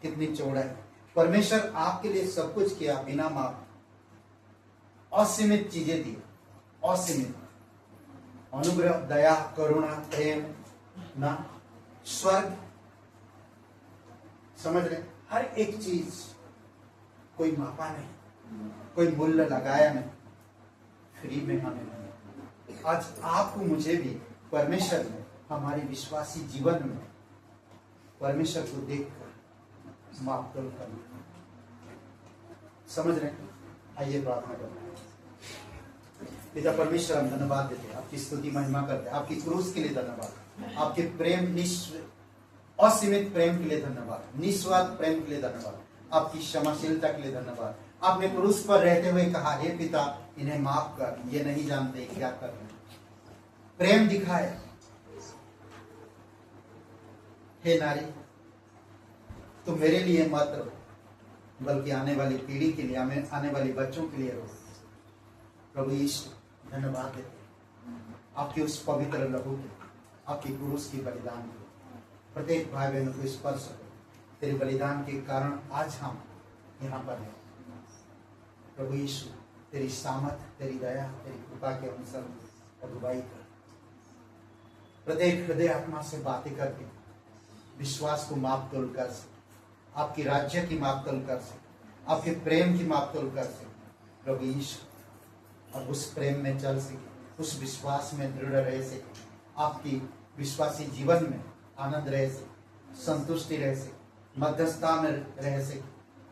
कितनी चौड़ाई। परमेश्वर आपके लिए सब कुछ किया बिना माप, असीमित चीजें दी, असीमित अनुग्रह, दया, करुणा, प्रेम ना, स्वर्ग, समझ रहे? हर एक चीज कोई मापा नहीं, कोई मूल्य लगाया नहीं, फ्री में हमें मिला। आज आपको मुझे भी परमेश्वर ने हमारे विश्वासी जीवन में परमेश्वर को देखकर माफ करना। समझ रहे हैं? आइए प्रार्थना करते हैं। पिता परमेश्वर, हम धन्यवाद देते हैं, आपकी स्तुति महिमा करते हैं, आपकी क्रूस के लिए धन्यवाद, आपके प्रेम असीमित प्रेम के लिए धन्यवाद, निस्वार्थ प्रेम के लिए धन्यवाद, आपकी क्षमाशीलता के लिए धन्यवाद। आपने क्रूस पर रहते हुए कहा, हे पिता इन्हें माफ कर, ये नहीं जानते क्या कर रहे हैं। प्रेम दिखाए। हे नारी, तुम मेरे लिए मत रो, बल्कि आने वाली पीढ़ी के लिए, आने वाले बच्चों के लिए रो। प्रभु यीशु, धन्यवाद देते हैं आपके उस पवित्र लहू के, आपकी क्रूस की बलिदान के, प्रत्येक भाई बहनों को स्पर्श करो। तेरे बलिदान के कारण आज हम यहाँ पर हैं। प्रभु यीशु, तेरी सामर्थ, तेरी दया, तेरी कृपा के अनुसार अगुवाई कर। प्रत्येक हृदय आत्मा से बातें करके विश्वास को माप तोल कर सके, आपकी राज्य की माप तोल कर सके, आपके प्रेम की माप तोल कर सके। प्रभु यीशु, अब उस प्रेम में चल सके, उस विश्वास में दृढ़ रह सके, आपकी विश्वासी जीवन में आनंद रह सके, संतुष्टि रह सके, मध्यस्थता में रह सके,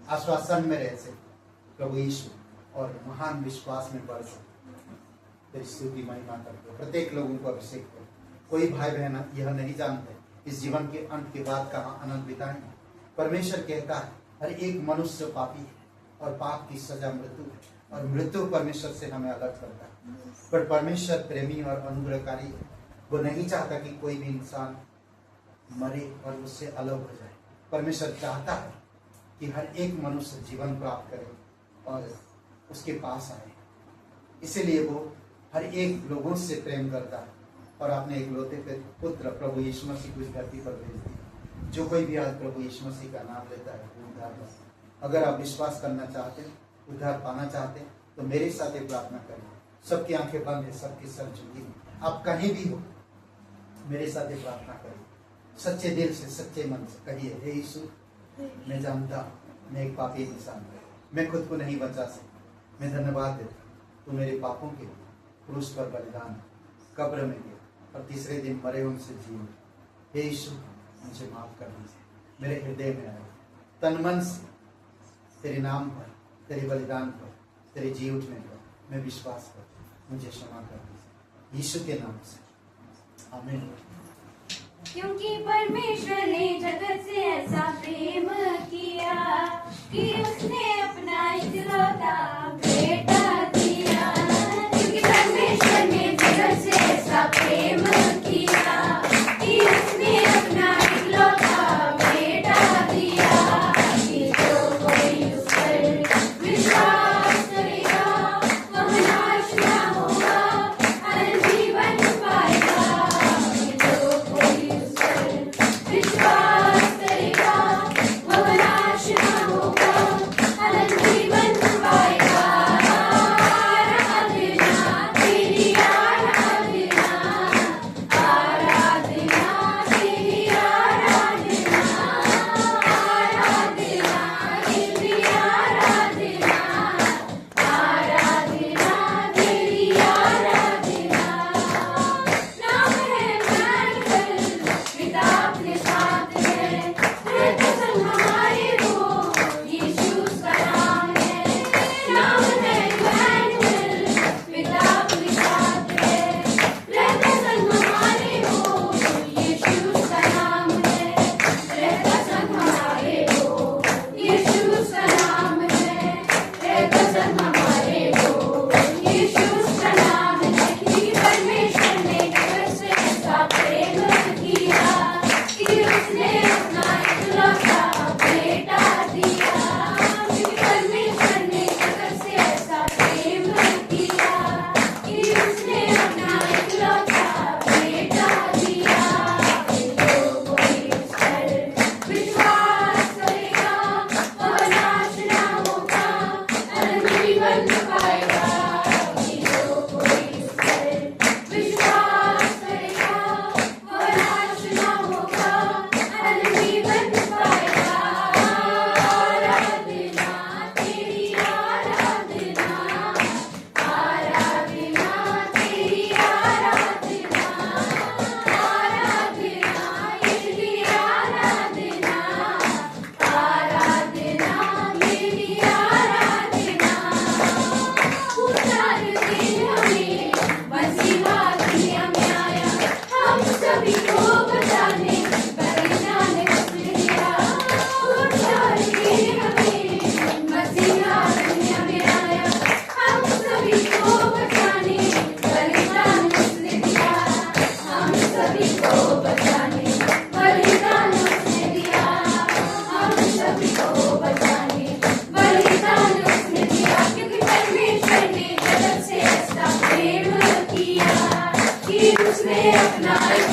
आश्वासन में रह सके। प्रभु यीशु, और महान विश्वास में बढ़ सके। तेरी स्तुति महिमा करते, प्रत्येक लोगों को अभिषेक करो। कोई भाई बहन यह नहीं जानते इस जीवन के अंत के बाद कहाँ आनंद बिताएंगे। परमेश्वर कहता है हर एक मनुष्य पापी है और पाप की सजा मृत्यु है, और मृत्यु परमेश्वर से हमें अलग करता है। पर परमेश्वर प्रेमी और अनुग्रहकारी है, वो नहीं चाहता कि कोई भी इंसान मरे और उससे अलग हो जाए। परमेश्वर चाहता है कि हर एक मनुष्य जीवन प्राप्त करे और उसके पास आए। इसीलिए वो हर एक लोगों से प्रेम करता है और अपने इकलौते पुत्र प्रभु यीशु मसीह को इस धरती पर भेज दिया। जो कोई भी आज प्रभु यीशु मसीह का नाम लेता है वो उद्धार पाता है। अगर आप विश्वास करना चाहते हैं, उद्धार पाना चाहते हैं, तो मेरे साथ एक प्रार्थना करें। सबकी आंखें बंद है, सबकी सर झुकी है, आप कहीं भी हो, मेरे साथ एक प्रार्थना करिए। सच्चे दिल से, सच्चे मन से कहिए, हे यीशु, मैं जानता हूँ मैं एक पापी इंसान हूँ, मैं खुद को नहीं बचा सकता। मैं धन्यवाद देता हूँ, तू मेरे पापों के क्रूस पर बलिदान, कब्र में गया और तीसरे दिन मरे उनसे जी उठे। हे यीशु, मुझे माफ कर दीजिए, मेरे हृदय में आए, तन मन से तेरे नाम पर, तेरे बलिदान पर, तेरे जी उठने पर मैं विश्वास करता हूँ। मुझे क्षमा कर दीजिए यीशु के नाम से, आमीन। क्योंकि परमेश्वर ने जगत से ऐसा प्रेम किया कि उसने अपना इकलौता बेटा दिया। क्योंकि परमेश्वर ने जगत से ऐसा प्रेम किया कि उसने अपना इकलौता बेटा दिया, कि जो कोई उस पर विश्वास करेगा वह नाश न होगा, अनंत जीवन पाएगा। कि जो कोई उस पर विश्वास करेगा वह नाश न होगा, अनंत जीवन पाएगा।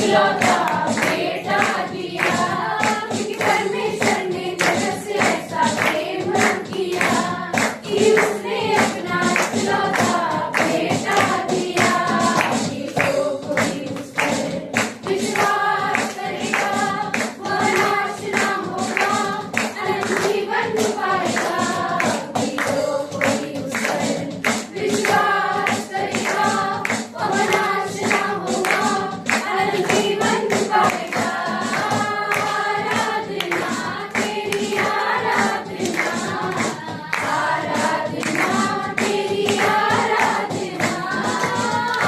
इकलौता बेटा दिया, क्योंकि परमेश्वर ने जगत से ऐसा प्रेम किया कि उसने अपना इकलौता बेटा दिया, कि जो कोई उस पर विश्वास करेगा वह नाश ना होगा, अनंत जीवन पाएगा, कि जो कोई उस पर विश्वास करेगा वह नाश ना होगा, अनंत जीवन पाएगा। आराधना तेरी आराधना, आराधना तेरी आराधना,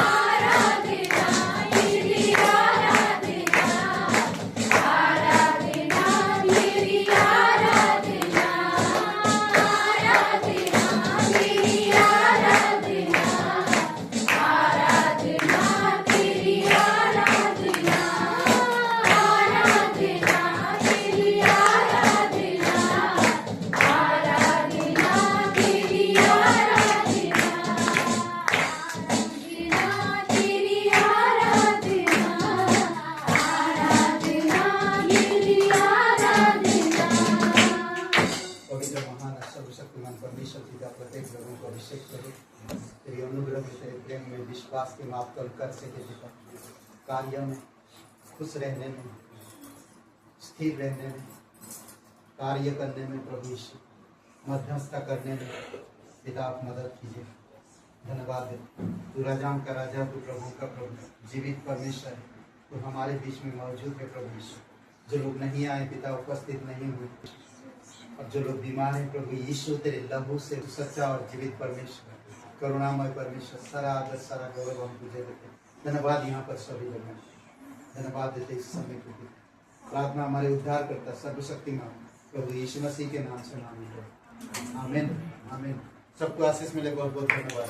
आराधना तेरी आराधना, आराधना तेरी आराधना, आराधना तेरी आराधना, आराधना तेरी आराधना, आराधना तेरी आराधना, आराधना तेरी आराधना, आराधना तेरी आराधना, आराधना तेरी आराधना। पवित्र महान सर्वशक्तिमान परमेश्वर पिता प्रत्येक लोगों को अभिषेक करो, तेरी अनुग्रह में, तेरे प्रेम में, विश्वास के मापतोल कर सके पिता, कार्य में खुश रहने में, स्थिर रहने में, कार्य करने में प्रभु यीशु मध्यस्थता करने में पिता आप मदद कीजिए। धन्यवाद है, तू राजाओं का राजा, तू प्रभु का प्रभु, जीवित परमेश्वर है, तू हमारे बीच में मौजूद है प्रभु यीशु। जो लोग नहीं आए पिता, उपस्थित नहीं हुए, और जो लोग बीमार हैं प्रभु यीशु, तेरे लहू से सच्चा और जीवित परमेश्वर, करुणामय परमेश्वर, सारा आदर सारा गौरव हम तुझे देते हैं। धन्यवाद यहाँ पर सभी लोगों को धन्यवाद देते इस समय के लिए। प्रार्थना हमारे उद्धार करता सर्वशक्तिमान प्रभु यीशु मसीह के नाम से मांगते हैं, आमीन आमीन। सबको आशीष मिले, बहुत बहुत धन्यवाद।